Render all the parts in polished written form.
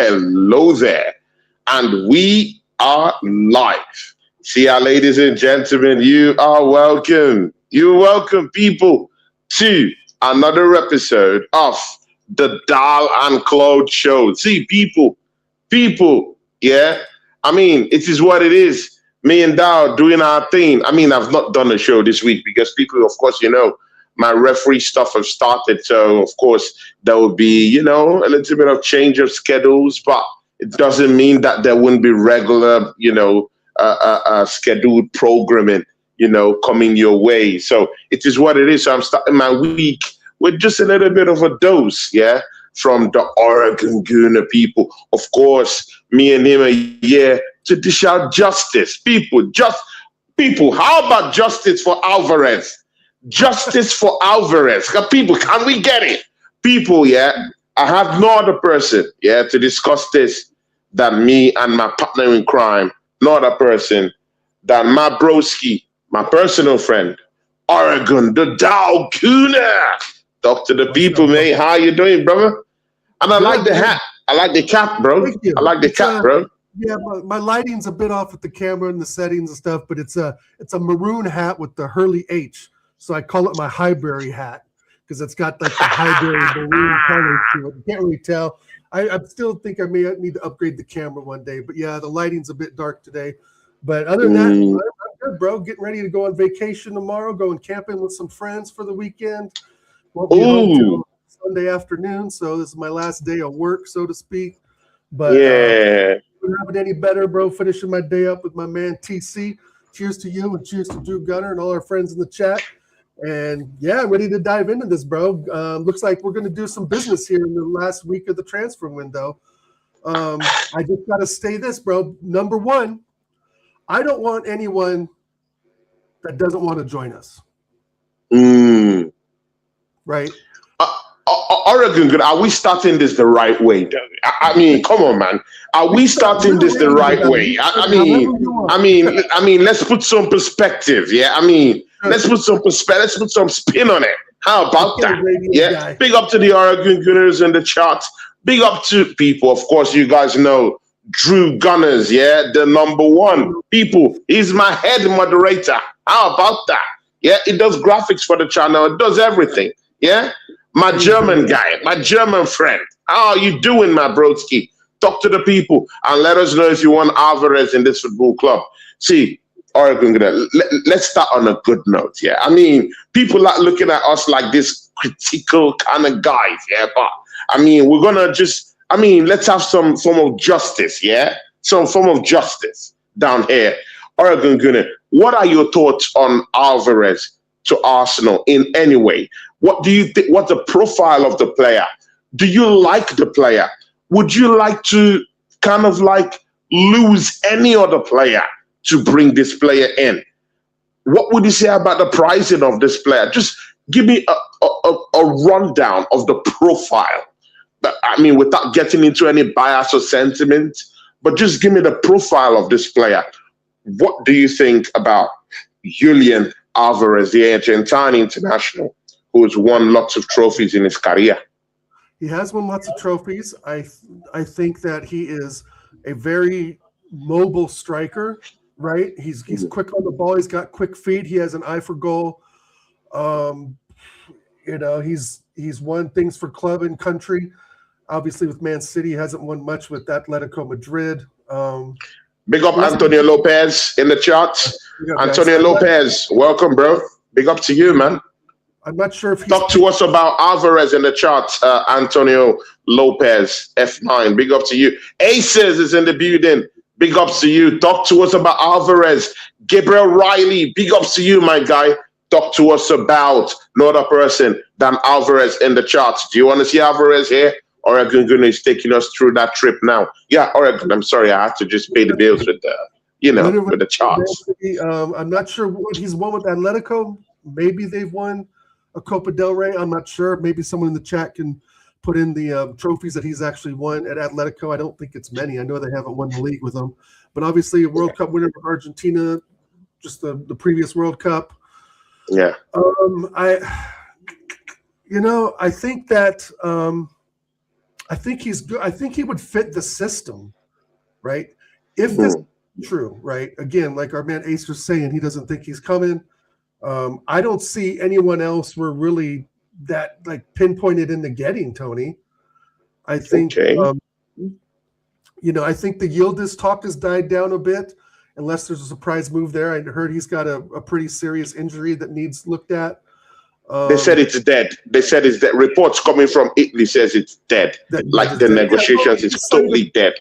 Hello there. And we are live. See ya, ladies and gentlemen. You are welcome. You're welcome, people, to another episode of the Dal N Claude Show. See, people, yeah. I mean, it is what it is. Me and Dal doing our thing. I mean, I've not done a show this week because people, of course, my referee stuff have started. So, of course, there will be, a little bit of change of schedules, but it doesn't mean that there wouldn't be regular, scheduled programming, coming your way. So it is what it is. So I'm starting my week with just a little bit of a dose, yeah, from the Oregon Gooner people. Of course, me and him are here to dish out justice. People, how about justice for Alvarez? Justice for Alvarez. People, can we get it? People, yeah, I have no other person, yeah, to discuss this than me and my partner in crime. No other person than my broski, my personal friend, Oregon, the Dal Gooner. Talk to the people, mate. How you doing, brother? And I like the hat. I like the cap, bro. I like the cap, bro. Yeah, my lighting's a bit off with the camera and the settings and stuff, but it's a maroon hat with the Hurley H. So I call it my Highbury hat because it's got like the Highbury maroon color to it. You can't really tell. I still think I may need to upgrade the camera one day, but yeah, the lighting's a bit dark today. But other than that, I'm good, bro. Getting ready to go on vacation tomorrow, going camping with some friends for the weekend. Won't be home till Sunday afternoon, so this is my last day of work, so to speak. But yeah, not having any better, bro. Finishing my day up with my man TC. Cheers to you and cheers to Drew Gunner and all our friends in the chat. And yeah, I'm ready to dive into this, bro. Looks like we're going to do some business here in the last week of the transfer window. I just got to say this, bro. Number one, I don't want anyone that doesn't want to join us. Right? Oregon, are we starting this the right way? I mean, come on, man. Are we starting this the right way? I mean, let's put some perspective. Yeah, I mean, let's put some perspective. Let's put some spin on it. How about that? Yeah. Big up to the Oregon Gunners in the chat. Big up to people. Of course, you guys know Drew Gunners. Yeah, the number one. People, he's my head moderator. How about that? Yeah, it does graphics for the channel. It does everything. Yeah. My German guy, my German friend. How are you doing, my broski? Talk to the people and let us know if you want Alvarez in this football club. See, Oregon, let's start on a good note. Yeah, I mean, people are looking at us like this critical kind of guys. Yeah, but I mean, we're gonna let's have some form of justice. Yeah, some form of justice down here. Oregon Gunner, what are your thoughts on Alvarez to Arsenal in any way? What do you think? What's the profile of the player? Do you like the player? Would you like to kind of like lose any other player to bring this player in? What would you say about the pricing of this player? Just give me a rundown of the profile. I mean, without getting into any bias or sentiment, but just give me the profile of this player. What do you think about Julian Alvarez, the Argentine international, who's won lots of trophies in his career? He has won lots of trophies. I think that he is a very mobile striker, right? He's quick on the ball. He's got quick feet. He has an eye for goal. He's won things for club and country. Obviously, with Man City, he hasn't won much with Atletico Madrid. Big up Antonio Lopez in the charts. Antonio Lopez, welcome, bro. Big up to you, man. I'm not sure if talk to us about Alvarez in the charts. Antonio Lopez, F9. Big up to you. Aces is in the building. Big ups to you. Talk to us about Alvarez. Gabriel Riley, big ups to you, my guy. Talk to us about no other person than Alvarez in the charts. Do you want to see Alvarez here? Oregon Gunner is taking us through that trip now. Yeah, Oregon, I'm sorry, I had to just pay the bills with the, with the charts. I'm not sure what he's won with Atletico. Maybe they've won a Copa del Rey. I'm not sure. Maybe someone in the chat can put in the trophies that he's actually won at Atletico. I don't think it's many. I know they haven't won the league with him. But obviously a World Cup winner for Argentina, just the previous World Cup. Yeah. I think that I think he's good. I think he would fit the system, right? If this is true, right? Again, like our man Ace was saying, he doesn't think he's coming. I don't see anyone else we're really that like pinpointed into getting, Tony. I think, I think the Yildiz talk has died down a bit, unless there's a surprise move there. I heard he's got a pretty serious injury that needs looked at. They said it's dead. They said it's dead. Reports coming from Italy says it's dead. Like the negotiations is totally dead.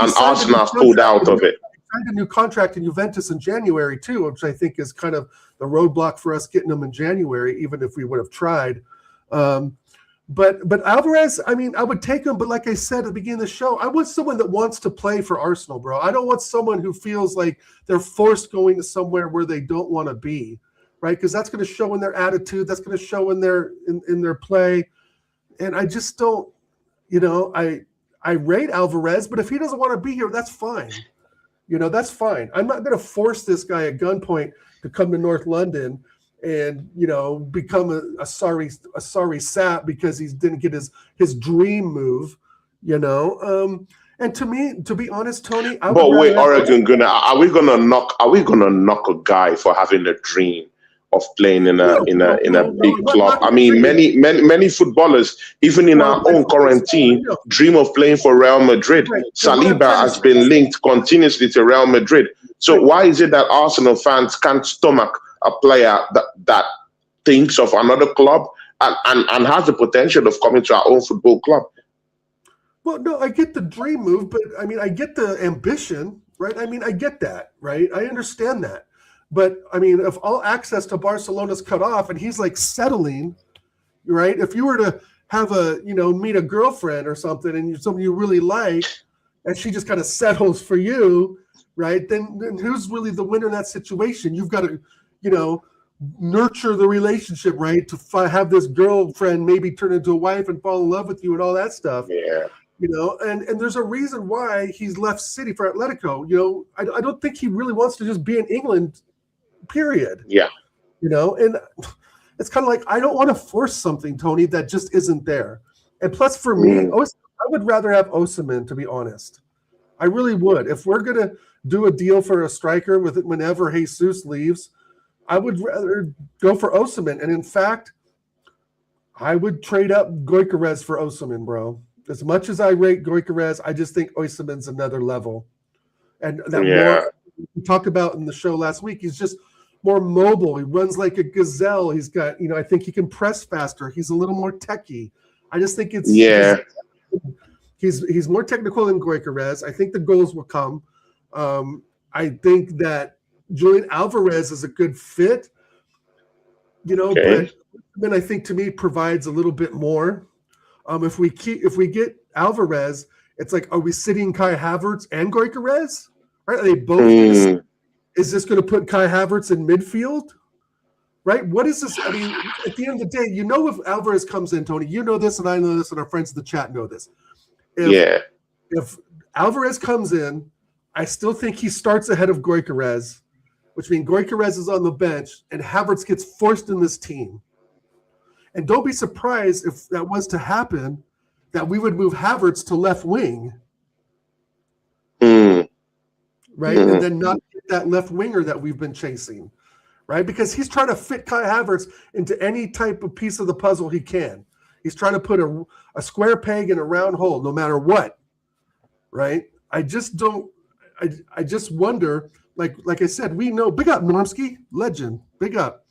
And Arsenal pulled out of it. He signed a new contract in Juventus in January too, which I think is kind of the roadblock for us getting him in January, even if we would have tried. But Alvarez, I mean, I would take him. But like I said at the beginning of the show, I want someone that wants to play for Arsenal, bro. I don't want someone who feels like they're forced going to somewhere where they don't want to be, right? Because that's going to show in their attitude. That's going to show in their play. And I just don't, I rate Alvarez, but if he doesn't want to be here, that's fine. That's fine. I'm not going to force this guy at gunpoint to come to North London and become a sorry sap because he didn't get his dream move. And to me, to be honest, Tony, but wait, Oregon, are we gonna knock a guy for having a dream of playing in a big club? I mean, many footballers, even in our own current team, dream of playing for Real Madrid. Right. Saliba has been linked continuously to Real Madrid. So why is it that Arsenal fans can't stomach a player that thinks of another club and has the potential of coming to our own football club? Well, no, I get the dream move, but I mean, I get the ambition, right? I mean, I get that, right? I understand that. But I mean, if all access to Barcelona's cut off and he's like settling, right? If you were to have meet a girlfriend or something and something you really like, and she just kind of settles for you, right? Then who's really the winner in that situation? You've got to, nurture the relationship, right? To have this girlfriend maybe turn into a wife and fall in love with you and all that stuff. Yeah. And there's a reason why he's left City for Atletico. I don't think he really wants to just be in England, period. Yeah. And it's kind of like, I don't want to force something, Tony, that just isn't there. And plus for me, I would rather have Osimhen, to be honest. I really would. If we're going to do a deal for a striker whenever Jesus leaves, I would rather go for Osimhen. And in fact, I would trade up Gyokeres for Osimhen, bro. As much as I rate Gyokeres, I just think Osimhen's another level. And that more we talked about in the show last week, he's just more mobile. He runs like a gazelle. He's got, I think he can press faster. He's a little more techie. I just think it's he's more technical than Gyokeres. I think the goals will come. I think that Julian Alvarez is a good fit, but then I think to me provides a little bit more. If we get Alvarez, it's like, are we sitting Kai Havertz and Gyokeres? Right? Are they both? Is this going to put Kai Havertz in midfield? Right? What is this? I mean, at the end of the day, if Alvarez comes in, Tony, you know this, and I know this, and our friends in the chat know this. If Alvarez comes in, I still think he starts ahead of Gyokeres, which means Gyokeres is on the bench and Havertz gets forced in this team. And don't be surprised if that was to happen, that we would move Havertz to left wing. Right? And then not get that left winger that we've been chasing. Right? Because he's trying to fit Kai Havertz into any type of piece of the puzzle he can. He's trying to put a square peg in a round hole, no matter what. Right? I just wonder, like I said, we know, big up Nomsky, legend, big up.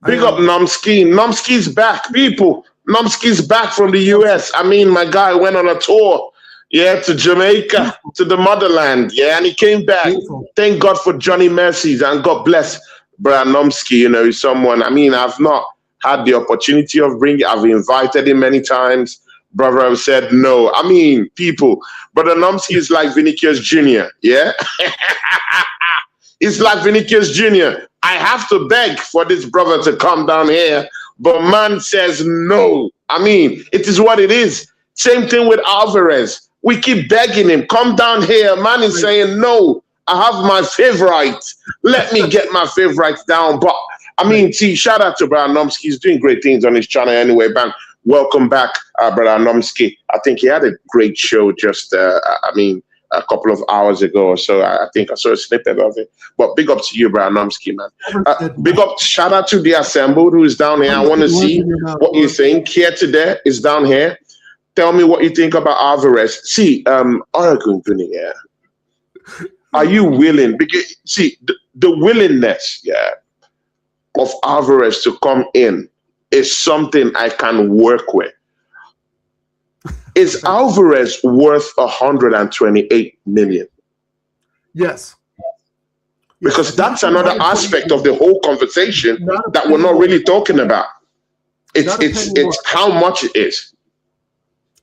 Big up Nomsky. Nomsky's back, people. Nomsky's back from the US. I mean, my guy went on a tour, to Jamaica, to the motherland, and he came back. Beautiful. Thank God for Johnny Mercies, and God bless Brad Nomsky. He's someone, I mean, I've not had the opportunity of bringing, I've invited him many times. Brother, I've said no. I mean, people, Brother Nomsky is like Vinicius Jr., It's like Vinicius Jr. I have to beg for this brother to come down here, but man says no. I mean, it is what it is. Same thing with Alvarez. We keep begging him, come down here. Man is saying no. I have my favorite. Let me get my favorite down. But I mean, shout out to Brad Nomsky. He's doing great things on his channel anyway, man. Welcome back. Brother Nomsky. I think he had a great show just, a couple of hours ago or so. I think I saw a snippet of it. But big up to you, Brother Nomsky, man. Big up, shout out to the assembled who is down here. I want to see what you think. Here today is down here. Tell me what you think about Alvarez. See, Oregon, yeah. Are you willing? Because see, the willingness, of Alvarez to come in is something I can work with. Is Alvarez worth 128 million? Yes. Because that's another aspect of the whole conversation that we're not really talking about. It's how much it is.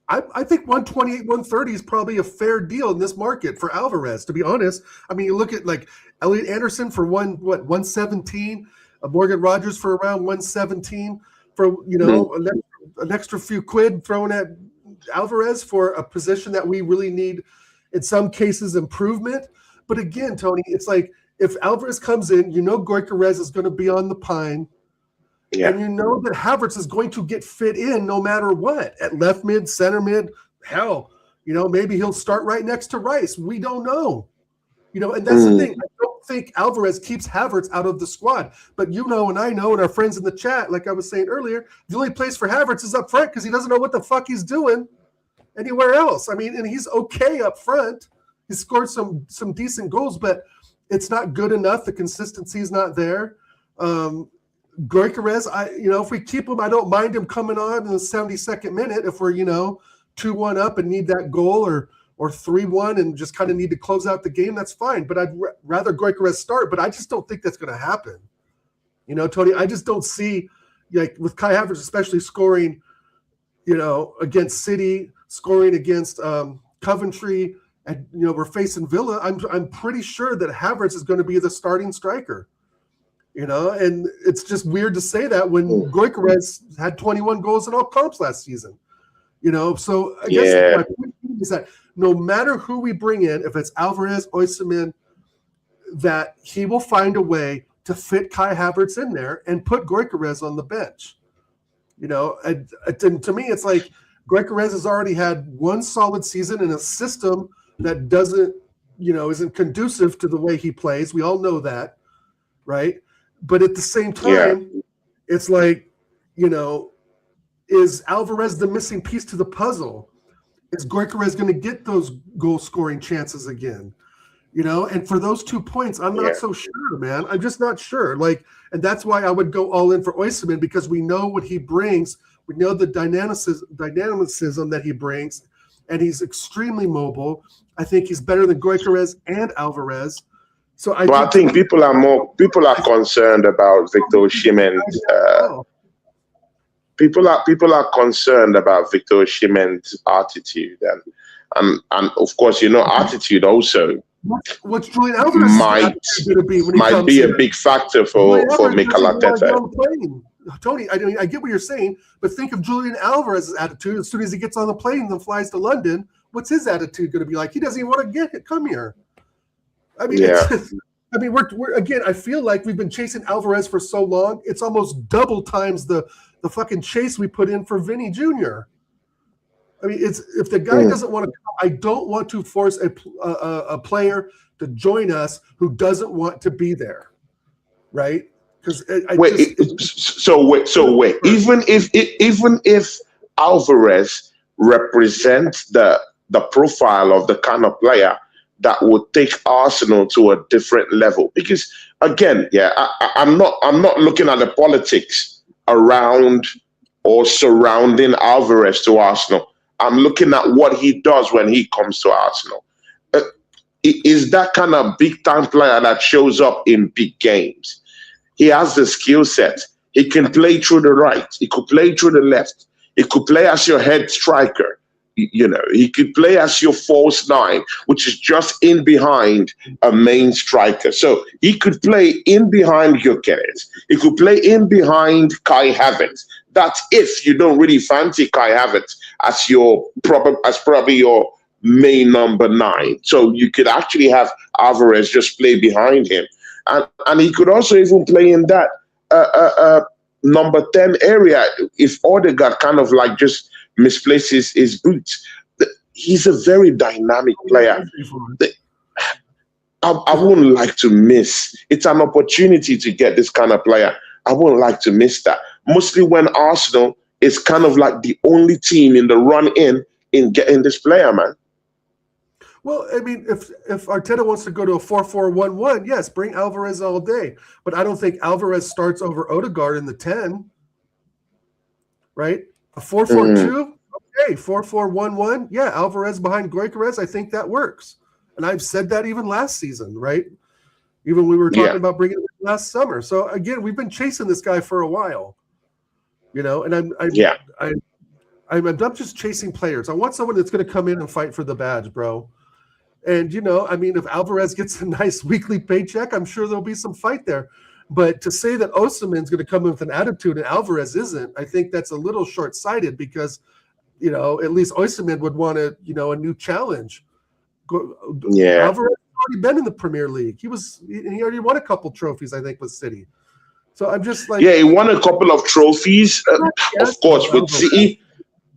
I think 128, 130 is probably a fair deal in this market for Alvarez, to be honest. I mean, you look at like Elliot Anderson for 117, Morgan Rogers for around 117, for an extra few quid thrown at Alvarez for a position that we really need, in some cases, improvement. But again, Tony, it's like if Alvarez comes in, Gyokeres is going to be on the pine. Yeah. And you know that Havertz is going to get fit in no matter what, at left mid, center mid, hell, maybe he'll start right next to Rice. We don't know. And that's the thing. I don't think Alvarez keeps Havertz out of the squad. But and I know, and our friends in the chat, like I was saying earlier, the only place for Havertz is up front because he doesn't know what the fuck he's doing anywhere else. I mean, and he's okay up front. He scored some decent goals, but it's not good enough. The consistency is not there. Gyokeres, if we keep him, I don't mind him coming on in the 72nd minute if we're, 2-1 up and need that goal or 3-1 and just kind of need to close out the game, that's fine. But I'd rather Gyokeres start, but I just don't think that's going to happen. Tony, I just don't see, like with Kai Havertz especially scoring, against City, scoring against Coventry, and, we're facing Villa. I'm pretty sure that Havertz is going to be the starting striker. And it's just weird to say that when Gyokeres had 21 goals in all comps last season. So I guess my point is that no matter who we bring in, if it's Alvarez, Osimhen, that he will find a way to fit Kai Havertz in there and put Gyokeres on the bench. And to me, it's like Gyokeres has already had one solid season in a system that doesn't, isn't conducive to the way he plays. We all know that, right? But at the same time, it's like, is Alvarez the missing piece to the puzzle? Is Gyokeres going to get those goal-scoring chances again? And for those 2 points, I'm not so sure, man. I'm just not sure. And that's why I would go all in for Osimhen, because we know what he brings. We know the dynamicism that he brings, and he's extremely mobile. I think he's better than Gyokeres and Alvarez. So I think people are concerned about Victor Osimhen's. People are concerned about Victor Osimhen's attitude, and of course, attitude also. What's Julian Alvarez might be a big factor for Mikel Arteta. Tony, I get what you're saying, but think of Julian Alvarez's attitude. As soon as he gets on the plane and flies to London, what's his attitude going to be like? He doesn't even want to come here. I mean, we're again. I feel like we've been chasing Alvarez for so long. It's almost double times the fucking chase we put in for Vinny Jr. I mean, if the guy doesn't want to come, I don't want to force a player to join us who doesn't want to be there, right? Because wait. Even if Alvarez represents the profile of the kind of player that would take Arsenal to a different level, because again, I'm not looking at the politics around or surrounding Alvarez to Arsenal. I'm looking at what he does when he comes to Arsenal. Is that kind of big time player that shows up in big games. He has the skill set. He can play through the right. He could play through the left. He could play as your head striker. He could play as your false nine, which is just in behind a main striker. So he could play in behind Gyokeres. He could play in behind Kai Havertz. That's if you don't really fancy Kai Havertz as probably your main number 9. So you could actually have Alvarez just play behind him. And he could also even play in that number 10 area if Odegaard kind of like just misplaces his boots. He's a very dynamic player. I wouldn't like to miss. It's an opportunity to get this kind of player. I wouldn't like to miss that. Mostly when Arsenal is kind of like the only team in the run in getting this player, man. Well, I mean, if Arteta wants to go to a 4-4-1-1, yes, bring Alvarez all day. But I don't think Alvarez starts over Odegaard in the 10. Right? A 4-4-2, okay, 4-4-1-1. Yeah, Alvarez behind Gyokeres, I think that works. And I've said that even last season, right? Even we were talking about bringing it last summer. So again, we've been chasing this guy for a while, you know. And I'm just chasing players. I want someone that's going to come in and fight for the badge, bro. And you know, I mean, if Alvarez gets a nice weekly paycheck, I'm sure there'll be some fight there. But to say that Osimhen's going to come in with an attitude and Alvarez isn't, I think that's a little short-sighted because, you know, at least Osimhen would want a new challenge. Yeah, Alvarez has already been in the Premier League. He already won a couple trophies, I think, with City. So I'm just like, he won a couple of trophies, of course, with City.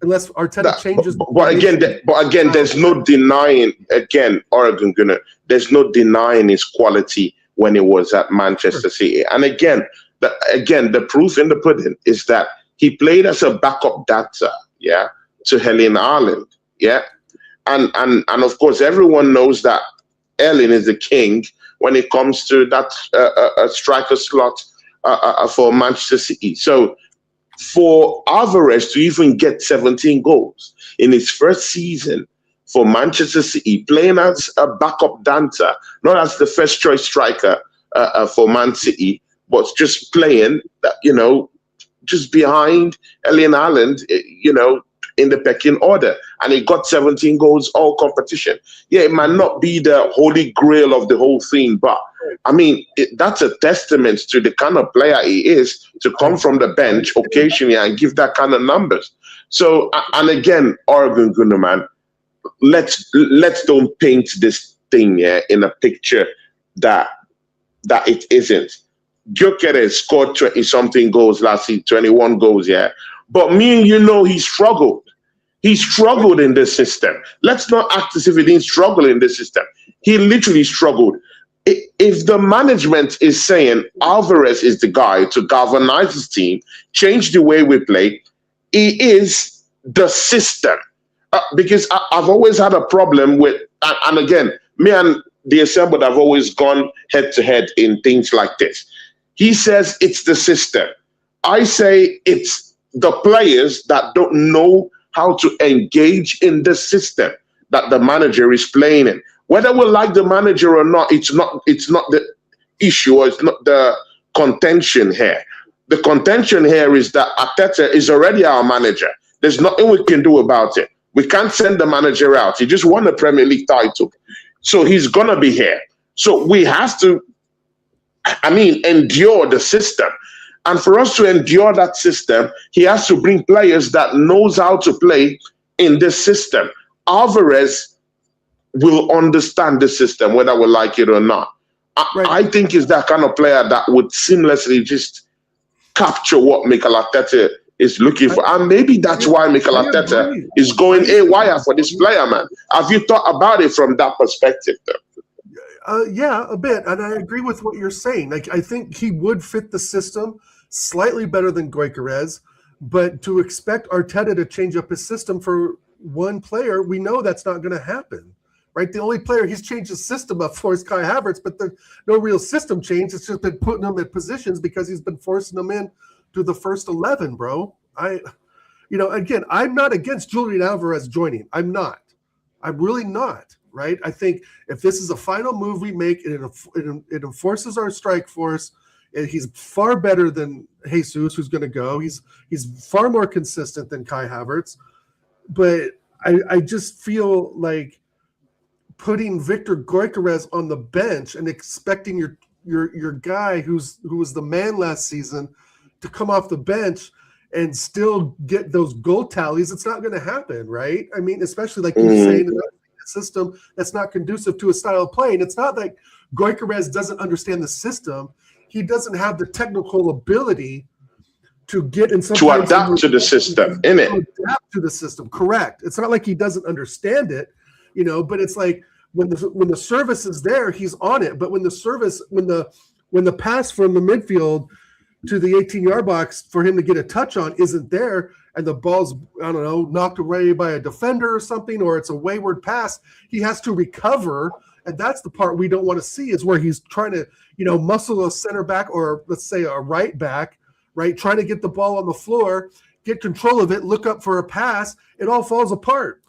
Unless Arteta changes, but again, there's no denying. Again, Oregon Gunner, there's no denying his quality when he was at Manchester City. And again, the proof in the pudding is that he played as a backup dancer, to Helen Ireland, and of course everyone knows that Ellen is the king when it comes to that striker slot for Manchester City. So for Alvarez to even get 17 goals in his first season for Manchester City, playing as a backup dancer, not as the first choice striker for Man City, but just playing, just behind Erling Haaland, in the pecking order. And he got 17 goals all competition. Yeah, it might not be the holy grail of the whole thing, but I mean, that's a testament to the kind of player he is to come from the bench occasionally and give that kind of numbers. So, and again, Oregon Gunnerman, let's don't paint this thing in a picture that it isn't. Gyokeres scored 20-something goals last season, 21 goals, but he struggled. He struggled in this system. Let's not act as if he didn't struggle in this system. He literally struggled. If the management is saying Alvarez is the guy to galvanize his team, change the way we play, he is the system. Because I've always had a problem with, and again, me and the Assembled have always gone head to head in things like this. He says it's the system. I say it's the players that don't know how to engage in the system that the manager is playing in. Whether we like the manager or not, it's not the issue, or it's not the contention here. The contention here is that Arteta is already our manager. There's nothing we can do about it. We can't send the manager out. He just won the Premier League title. So he's going to be here. So we have to, endure the system. And for us to endure that system, he has to bring players that knows how to play in this system. Alvarez will understand the system, whether we like it or not. I think he's that kind of player that would seamlessly just capture what Mikel Arteta is looking for. And maybe that's why Mikel Arteta is going haywire for this player, man. Have you thought about it from that perspective, though? Yeah, a bit. And I agree with what you're saying. Like, I think he would fit the system slightly better than Gyokeres, but to expect Arteta to change up his system for one player, we know that's not going to happen, right? The only player he's changed his system up for is Kai Havertz, but there's no real system change. It's just been putting him at positions because he's been forcing them in to the first 11, bro. Again, I'm not against Julian Alvarez joining. I'm not. I'm really not, right? I think if this is a final move we make, it enforces our strike force. He's far better than Jesus, who's going to go. He's far more consistent than Kai Havertz. But I just feel like putting Victor Gyokeres on the bench and expecting your guy who was the man last season to come off the bench and still get those goal tallies, it's not going to happen, right? I mean, especially like you're saying, in a system that's not conducive to a style of play. And it's not like Gyokeres doesn't understand the system. He doesn't have the technical ability to get in to adapt to the system, innit? Adapt to the system, correct. It's not like he doesn't understand it, you know, but it's like when the service is there, he's on it. But when the pass from the midfield to the 18-yard box for him to get a touch on isn't there, and the ball's, I don't know, knocked away by a defender or something, or it's a wayward pass, he has to recover. And that's the part we don't want to see, is where he's trying to, you know, muscle a center back, or let's say a right back, right, trying to get the ball on the floor, get control of it, look up for a pass. It all falls apart,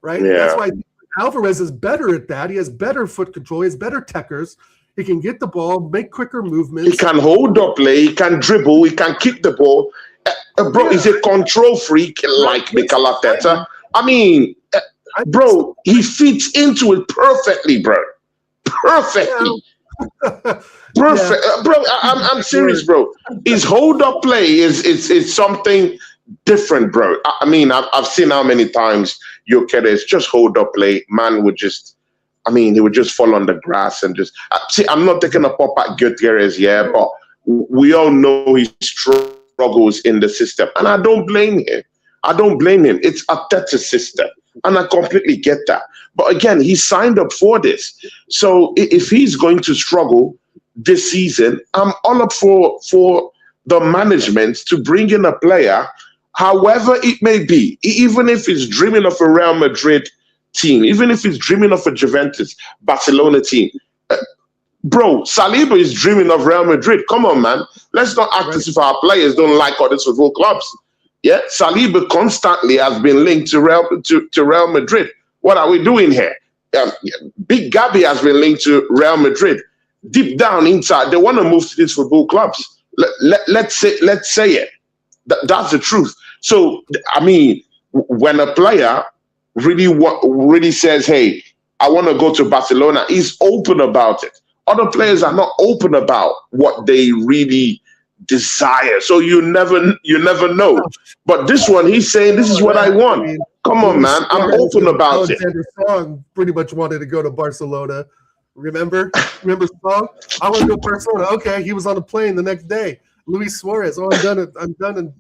right? Yeah. That's why Alvarez is better at that. He has better foot control. He has better techers. He can get the ball, make quicker movements. He can hold up play. He can dribble. He can kick the ball. Bro, he's a control freak like Mikel Arteta. I mean, bro, he fits into it perfectly, bro. Perfectly. Perfect. Bro, I'm serious, bro. His hold-up play is something different, bro. I mean, I've seen how many times Gyokeres just hold-up play. Man would just, I mean, he would just fall on the grass and just... See, I'm not taking a pop at Gyokeres, yeah, but we all know he struggles in the system. And I don't blame him. I don't blame him. It's Arteta's system. And I completely get that. But again, he signed up for this. So if he's going to struggle this season, I'm all up for the management to bring in a player, however it may be, even if he's dreaming of a Real Madrid team, even if he's dreaming of a Juventus, Barcelona team. Bro, Saliba is dreaming of Real Madrid. Come on, man. Let's not act as if our players don't like other football clubs. Yeah, Saliba constantly has been linked to Real Madrid. What are we doing here? Big Gabby has been linked to Real Madrid. Deep down inside, they want to move to these football clubs. Let's say it. That's the truth. So, I mean, when a player really says, hey, I want to go to Barcelona, he's open about it. Other players are not open about what they really desire. So you never know. But this one, he's saying, this is what I want. I mean, come on, man. I'm open about it. Song pretty much wanted to go to Barcelona. Remember Song? I want to go to Barcelona. Okay, he was on a plane the next day. Luis Suarez. Oh, I'm done, and I'm done on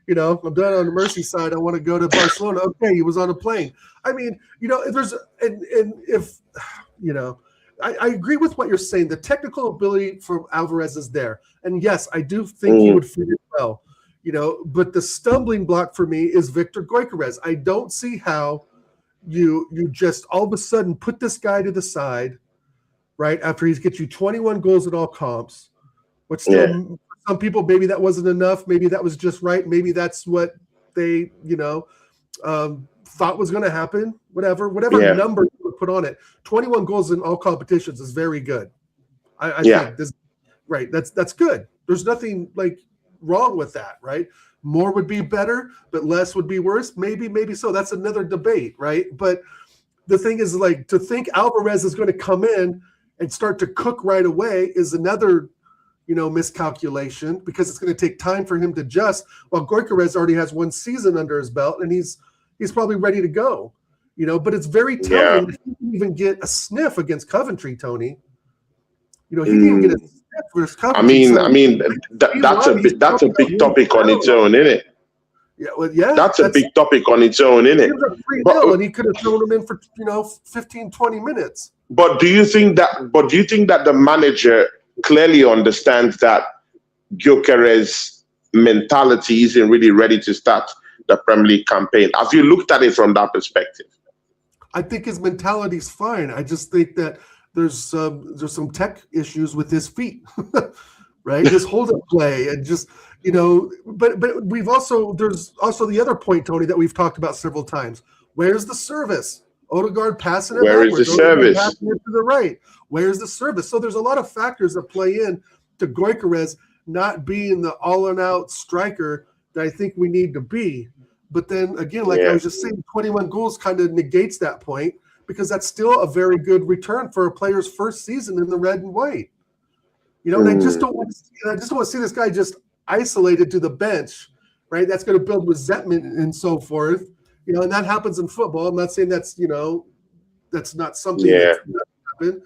the Merseyside. I want to go to Barcelona. Okay, he was on a plane. I mean, you know, if you know, I agree with what you're saying. The technical ability for Alvarez is there. And yes, I do think he would fit it well. You know, but the stumbling block for me is Victor Gyokeres. I don't see how you just all of a sudden put this guy to the side, right, after he's get you 21 goals in all comps. But still, for some people, maybe that wasn't enough. Maybe that was just right. Maybe that's what they, you know, thought was going to happen. Whatever number you would put on it. 21 goals in all competitions is very good. I think this, right. That's good. There's nothing like wrong with that, right? More would be better, but less would be worse. Maybe so. That's another debate, right? But the thing is, like, to think Alvarez is going to come in and start to cook right away is another, you know, miscalculation, because it's going to take time for him to adjust. While Gyokeres already has one season under his belt, and he's probably ready to go, you know. But it's very telling that he didn't even get a sniff against Coventry, Tony. You know, he didn't even get a sniff versus Coventry. I mean, that's a big topic on its own, isn't it? Yeah, well, yeah. That's a big topic on its own, isn't it? He was a 3-0, and he could have thrown him in for, you know, 15, 20 minutes. But do you think that the manager clearly understands that Gyokeres' mentality isn't really ready to start the Premier League campaign? Have you looked at it from that perspective? I think his mentality is fine. I just think that there's some tech issues with his feet, right? His hold-up play, and just, you know. But there's also the other point, Tony, that we've talked about several times. Where's the service? Odegaard passing it. Where is the service? Passing it to the right. Where's the service? So there's a lot of factors that play in to Gyokeres not being the all-and-out striker that I think we need to be. But then again, like I was just saying, 21 goals kind of negates that point, because that's still a very good return for a player's first season in the red and white. You know, and I just don't want to see this guy just isolated to the bench, right? That's going to build resentment and so forth. You know, and that happens in football. I'm not saying that's, you know, that's not something that's not happen,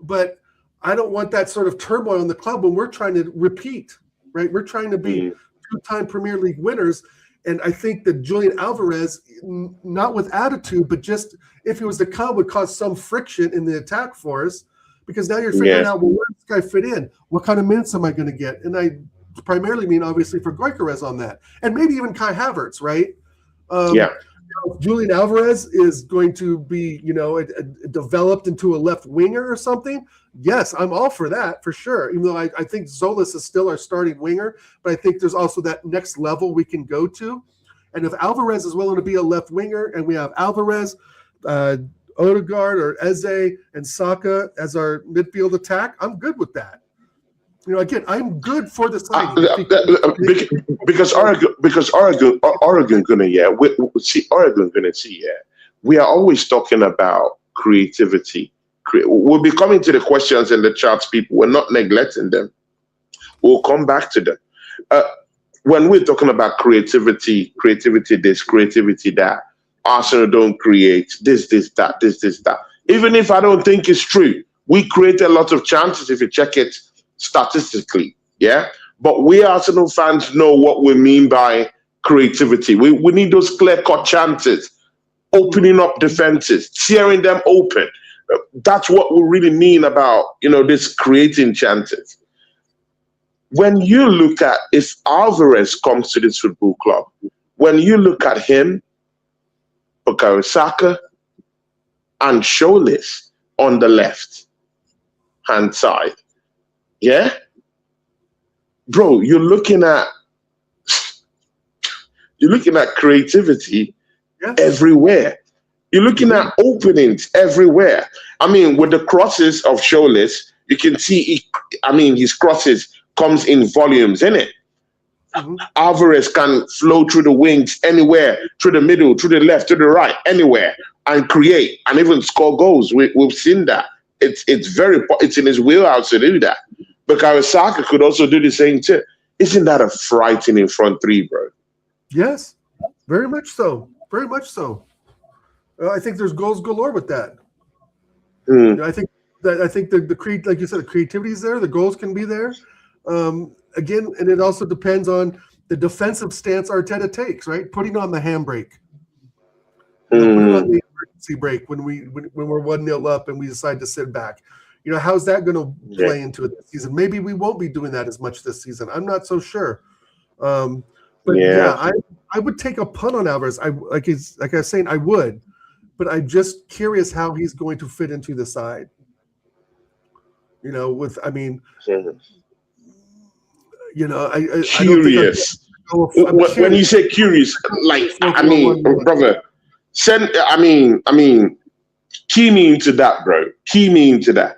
but I don't want that sort of turmoil in the club when we're trying to repeat, right? We're trying to be 2-time Premier League winners. And I think that Julian Alvarez, not with attitude, but just if he was to come, would cause some friction in the attack for us. Because now you're figuring out, well, where does this guy fit in? What kind of minutes am I going to get? And I primarily mean, obviously, for Gyokeres on that. And maybe even Kai Havertz, right? If Julian Alvarez is going to be, developed into a left winger or something, yes, I'm all for that, for sure. Even though I think Zolas is still our starting winger, but I think there's also that next level we can go to. And if Alvarez is willing to be a left winger, and we have Alvarez, Odegaard or Eze and Saka as our midfield attack, I'm good with that. Again, I'm good for the signing. Because Oregon gonna see. We are always talking about creativity. We'll be coming to the questions in the chats, people. We're not neglecting them. We'll come back to them. When we're talking about creativity this, creativity that, Arsenal don't create this, that. Even if I don't think it's true, we create a lot of chances if you check it statistically, yeah? But we Arsenal fans know what we mean by creativity. We need those clear-cut chances, opening up defenses, tearing them open. That's what we really mean about, this creating chances. When you look at, if Alvarez comes to this football club, when you look at him, Bukayo Saka, and Sholis on the left-hand side, yeah? Bro, you're looking at creativity everywhere. You're looking at openings everywhere. I mean, with the crosses of Sholis, you can see, his crosses comes in volumes, innit? Alvarez can flow through the wings anywhere, through the middle, through the left, to the right, anywhere, and create, and even score goals. We've seen that. It's in his wheelhouse to do that. But Saka could also do the same too. Isn't that a frightening front three, bro? Yes, very much so. Very much so. I think there's goals galore with that. I think the like you said, the creativity is there. The goals can be there. Again, and it also depends on the defensive stance Arteta takes, right? Putting on the handbrake, putting on the emergency brake when we're 1-0 up and we decide to sit back. How's that going to play into it this season? Maybe we won't be doing that as much this season. I'm not so sure. I would take a punt on Alvarez. Like I was saying, I would, but I'm just curious how he's going to fit into the side. Curious. When you say curious, brother, key me into that, bro. Key me into that.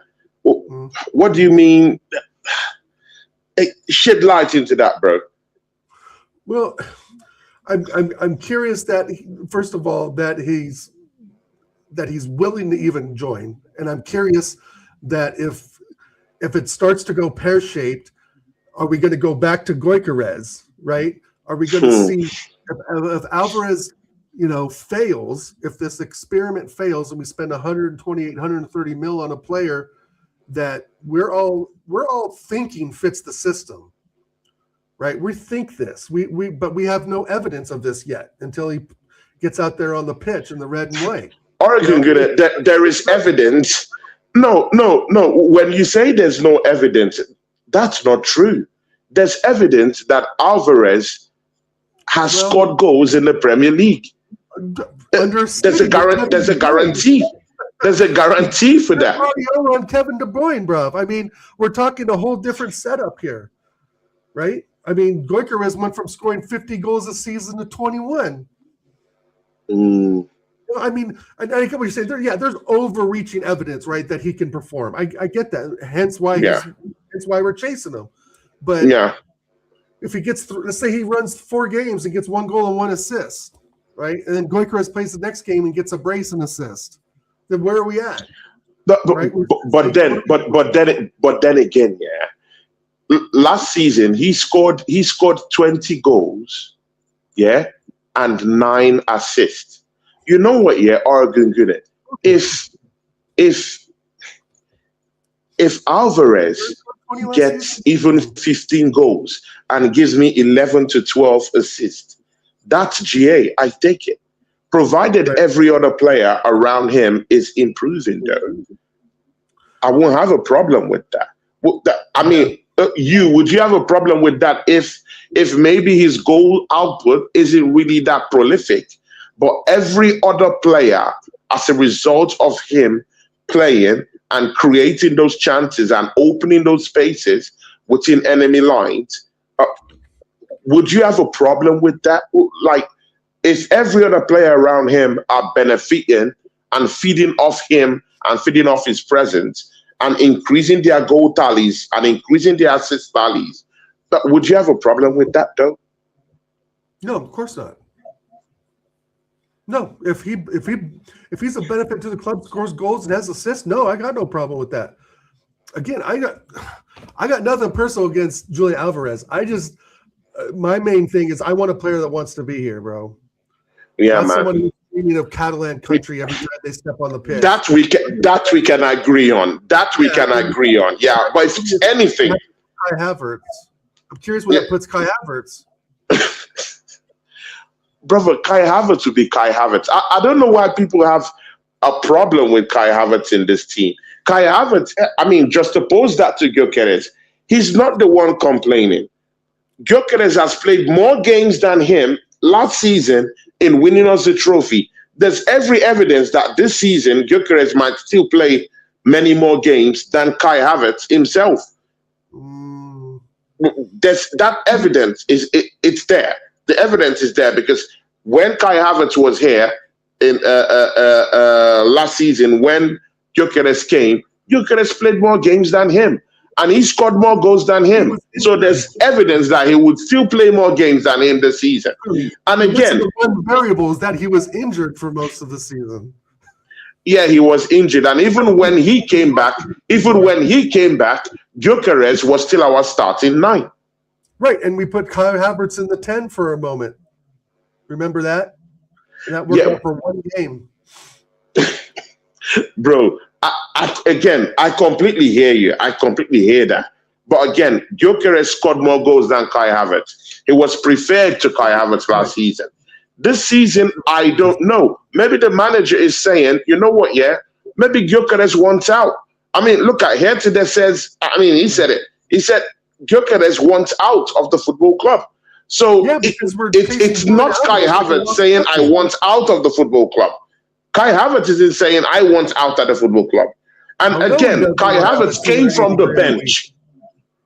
What do you mean? Shed light into that, bro. Well, I'm curious that first of all that he's willing to even join, and I'm curious that if it starts to go pear-shaped, are we going to go back to Gyokeres, right? Are we going to see if Alvarez, fails, if this experiment fails and we spend 128, 130 mil on a player that we're all thinking fits the system, right? We think this, but we have no evidence of this yet until he gets out there on the pitch in the red and white. Oregon, there is evidence. No. When you say there's no evidence, that's not true. There's evidence that Alvarez has scored goals in the Premier League. There's a guarantee. There's a guarantee for that. On Kevin De Bruyne, bro. We're talking a whole different setup here, right? Gyokeres went from scoring 50 goals a season to 21. I get what you're saying. There's overreaching evidence, right, that he can perform. I get that. Hence why we're chasing him. But if he gets through, let's say he runs 4 games and gets 1 goal and 1 assist, right? And then Gyokeres plays the next game and gets a brace and assist. Then where are we at? But then again, last season he scored 20 goals, and 9 assists. You know what? Oregon good at if Alvarez gets even 15 goals and gives me 11 to 12 assists. That's GA. I take it. Provided every other player around him is improving, though. I won't have a problem with that. I mean, would you have a problem with that if maybe his goal output isn't really that prolific, but every other player, as a result of him playing and creating those chances and opening those spaces within enemy lines, would you have a problem with that? Like, if every other player around him are benefiting and feeding off him and feeding off his presence and increasing their goal tallies and increasing their assist tallies, would you have a problem with that, though? No, of course not. No, if he's a benefit to the club, scores goals and has assists, no, I got no problem with that. Again, I got nothing personal against Julian Alvarez. I just my main thing is I want a player that wants to be here, bro. Yeah, not man. Someone who's dreaming of Catalan country every time they step on the pitch. That we can agree on. That we can agree on. Yeah, but if it's anything, Kai Havertz. I'm curious where that puts Kai Havertz. Brother, Kai Havertz would be Kai Havertz. I don't know why people have a problem with Kai Havertz in this team. Kai Havertz, I mean, just oppose that to Gyokeres. He's not the one complaining. Gyokeres has played more games than him last season in winning us the trophy. There's every evidence that this season Gyokeres might still play many more games than Kai Havertz himself. There's that evidence it's there. The evidence is there because when Kai Havertz was here in last season, when Gyokeres came, Gyokeres played more games than him. And he scored more goals than him. So there's evidence that he would still play more games than him this season. And again, the one variable is that he was injured for most of the season. Yeah, he was injured. And even when he came back, Gyokeres was still our starting 9. Right, and we put Kai Havertz in the 10 for a moment. Remember that? And that worked out for one game. Bro, I completely hear you. I completely hear that. But again, Gyokeres scored more goals than Kai Havertz. He was preferred to Kai Havertz last season. This season, I don't know. Maybe the manager is saying, you know what, maybe Gyokeres wants out. I mean, look at here today says, he said it. He said Gyokeres wants out of the football club. So it's not Kai Havertz saying I want out of the football club. Kai Havertz isn't saying I want out of the football club. And again, Kai Havertz came from the bench.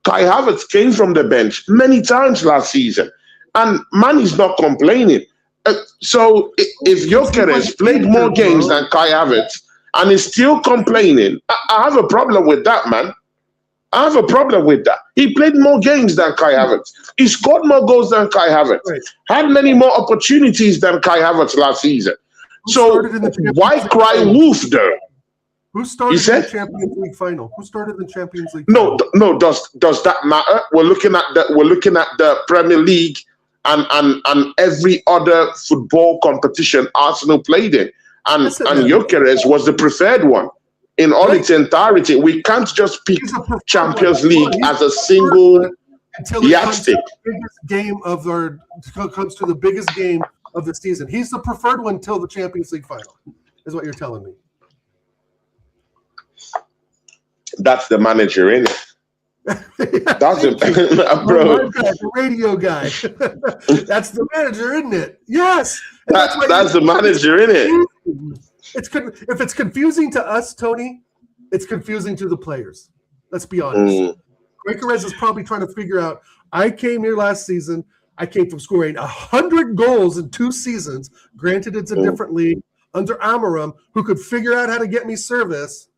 Kai Havertz came from the bench many times last season. And man is not complaining. So if Gyokeres played more games than Kai Havertz and is still complaining, I have a problem with that, man. I have a problem with that. He played more games than Kai Havertz. He scored more goals than Kai Havertz. Had many more opportunities than Kai Havertz last season. So why cry wolf though? Who started the Champions League final? Who started the Champions League final? No. Does that matter? We're looking at the Premier League and every other football competition Arsenal played in, and Gyokeres was the preferred one in all its entirety. We can't just pick Champions League as a single yardstick. Comes to the biggest game of the season. He's the preferred one till the Champions League final, is what you're telling me. That's the manager, isn't it? That's bro. The radio guy. That's the manager, isn't it? Yes. That's the manager, isn't it? If it's confusing to us, Tony, it's confusing to the players. Let's be honest. Gyokeres is probably trying to figure out, I came here last season, I came from scoring 100 goals in 2 seasons. Granted, it's a different league under Amaram, who could figure out how to get me service.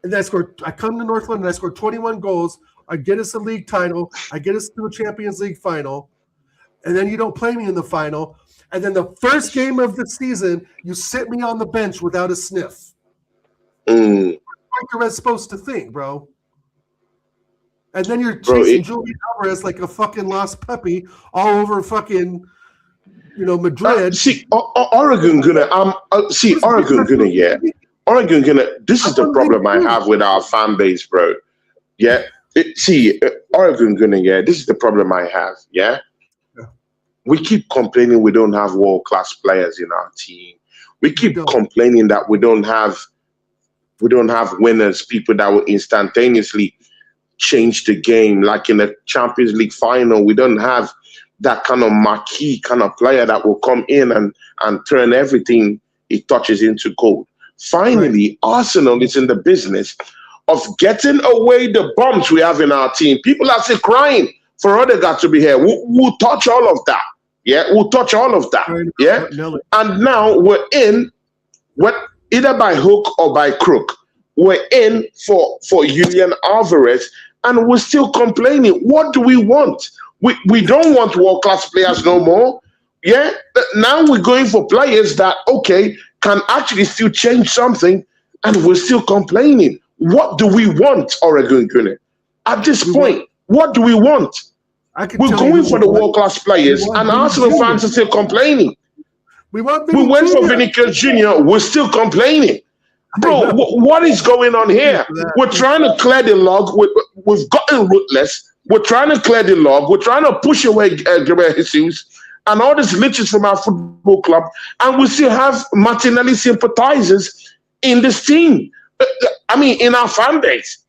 And then I come to North London, I scored 21 goals. I get us a league title. I get us to a Champions League final. And then you don't play me in the final. And then the first game of the season, you sit me on the bench without a sniff. What is supposed to think, bro? And then you're chasing Julian Alvarez like a fucking lost puppy all over fucking, Madrid. Oregon gonna Oregon gonna. This is the problem I have with our fan base, bro. Yeah, Oregon Gunner, yeah, this is the problem I have, yeah? We keep complaining we don't have world-class players in our team. We keep complaining that we don't have winners, people that will instantaneously change the game. Like in the Champions League final, we don't have that kind of marquee kind of player that will come in and turn everything he touches into gold. Finally, Arsenal is in the business of getting away the bumps we have in our team. People are still crying for Odegaard to be here. We'll touch all of that. Yeah, we'll touch all of that. Yeah, and now we're in, either by hook or by crook, we're in for Julian Alvarez, and we're still complaining. What do we want? We don't want world-class players no more. Yeah, now we're going for players that, okay, can actually still change something, and we're still complaining. What do we want, Oregon Gunner? At this point, what do we want? We're going for the world-class players, and Arsenal fans are still complaining. We went for Vinicius Jr., we're still complaining. Bro, what is going on here? We're trying to clear the log. We've gotten ruthless. We're trying to clear the log. We're trying to push away Gyokeres Jesus and all these leeches from our football club, and we still have Martinelli sympathizers in this team. I mean, in our fan base.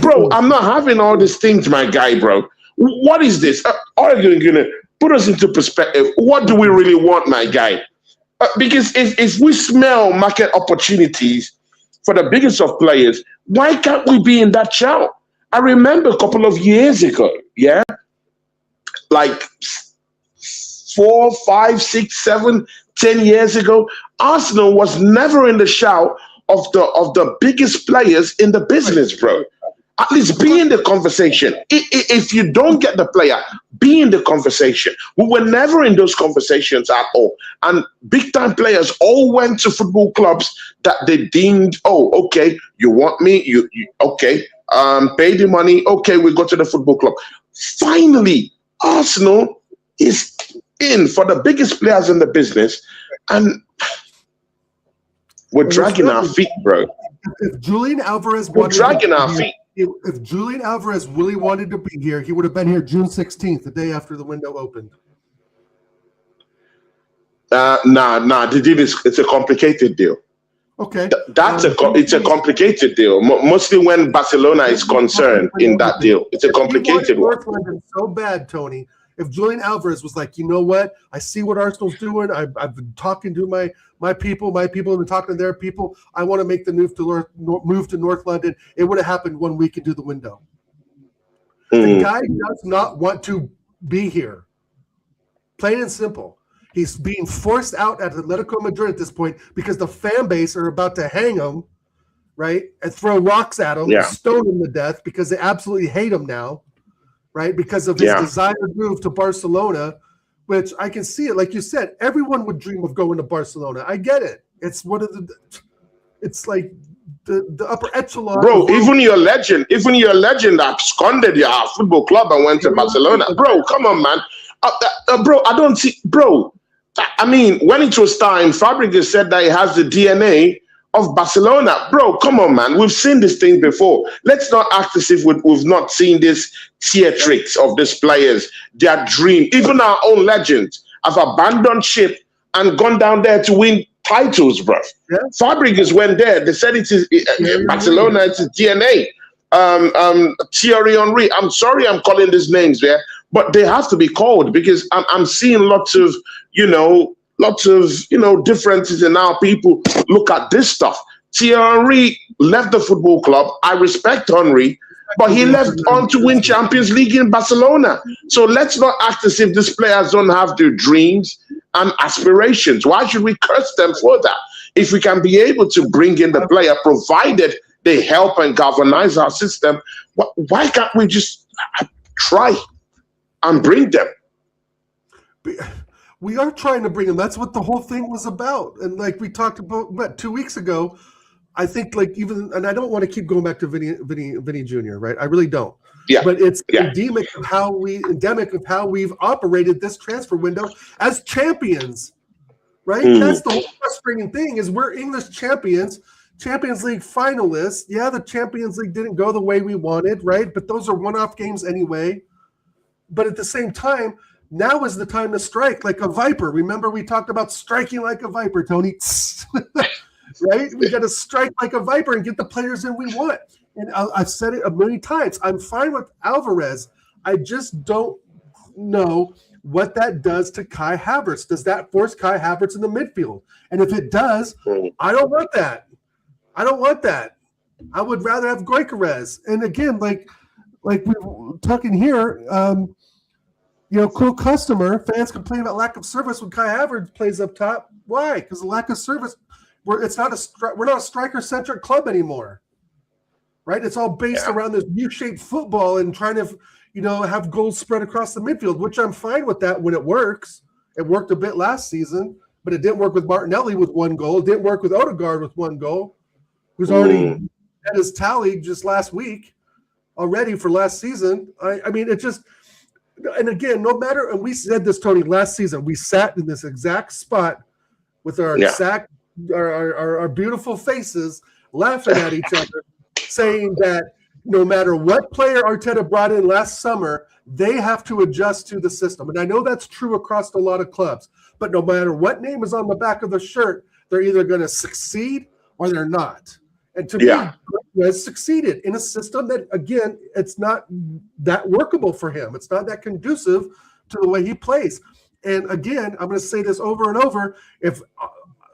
Bro, I'm not having all these things, my guy, bro. What is this? Oregon Gunner, put us into perspective. What do we really want, my guy? Because if we smell market opportunities for the biggest of players, why can't we be in that shout? I remember a couple of years ago, yeah, like 4, 5, 6, 7, 10 years ago, Arsenal was never in the shout of the biggest players in the business, bro. At least be in the conversation. If you don't get the player, be in the conversation. We were never in those conversations at all. And big-time players all went to football clubs that they deemed, oh, okay, you want me? You okay, pay the money. Okay, we go to the football club. Finally, Arsenal is in for the biggest players in the business, and we're dragging our feet, bro. If Julian Alvarez If Julian Alvarez really wanted to be here, he would have been here June 16th, the day after the window opened. Nah. The deal it's a complicated deal. Okay, it's a complicated deal. Mostly when Barcelona is concerned in that deal, it's a complicated one. North London so bad, Tony. If Julian Alvarez was like, you know what, I see what Arsenal's doing. I've been talking to my people. My people have been talking to their people. I want to make the move to North London. It would have happened 1 week into the window. The guy does not want to be here. Plain and simple. He's being forced out at Atletico Madrid at this point because the fan base are about to hang him, right, and throw rocks at him, stone him to death because they absolutely hate him now. Right, because of his desired move to Barcelona, which I can see it. Like you said, everyone would dream of going to Barcelona. I get it. It's it's like the upper echelon. Bro, even your legend absconded your football club and went to Barcelona. Bro, come on, man. Bro, I don't see. Bro, I mean, when it was time, Fabregas said that he has the DNA of Barcelona. Bro, come on, man. We've seen this thing before. Let's not act as if we've not seen this theatrics of these players, their dream. Even our own legends have abandoned ship and gone down there to win titles, bro. Yeah. Fabregas went there. They said it is Barcelona, it's his DNA. Thierry Henry. I'm sorry I'm calling these names there, but they have to be called because I'm seeing lots of differences in how people look at this stuff. Thierry Henry left the football club. I respect Henry, but he left on to win Champions League in Barcelona. So let's not act as if these players don't have their dreams and aspirations. Why should we curse them for that? If we can be able to bring in the player, provided they help and galvanize our system, why can't we just try and bring them? We are trying to bring him. That's what the whole thing was about. And like we talked about 2 weeks ago, I think and I don't want to keep going back to Vinny Jr., right? I really don't. Yeah. But it's endemic of how we've operated this transfer window as champions, right? That's the whole frustrating thing is we're English champions Champions League finalists. Yeah, the Champions League didn't go the way we wanted, right? But those are one-off games anyway. But at the same time, now is the time to strike like a viper. Remember, we talked about striking like a viper, Tony. Right? We got to strike like a viper and get the players in we want. And I've said it a million times. I'm fine with Alvarez. I just don't know what that does to Kai Havertz. Does that force Kai Havertz in the midfield? And if it does, I don't want that. I don't want that. I would rather have Gyokeres. And again, like we're talking here, cool customer. Fans complain about lack of service when Kai Havertz plays up top. Why? Because the lack of service. We're not a striker-centric club anymore, right? It's all based around this U-shaped football and trying to, have goals spread across the midfield, which I'm fine with that when it works. It worked a bit last season, but it didn't work with Martinelli with 1 goal. It didn't work with Odegaard with 1 goal, who's already had his tally just last week already for last season. I mean, it just – and again, no matter – and we said this, Tony, last season. We sat in this exact spot with our exact – our beautiful faces laughing at each other, saying that no matter what player Arteta brought in last summer, they have to adjust to the system. And I know that's true across a lot of clubs, but no matter what name is on the back of the shirt, they're either going to succeed or they're not. And to me, he has succeeded in a system that, again, it's not that workable for him. It's not that conducive to the way he plays. And again, I'm going to say this over and over. If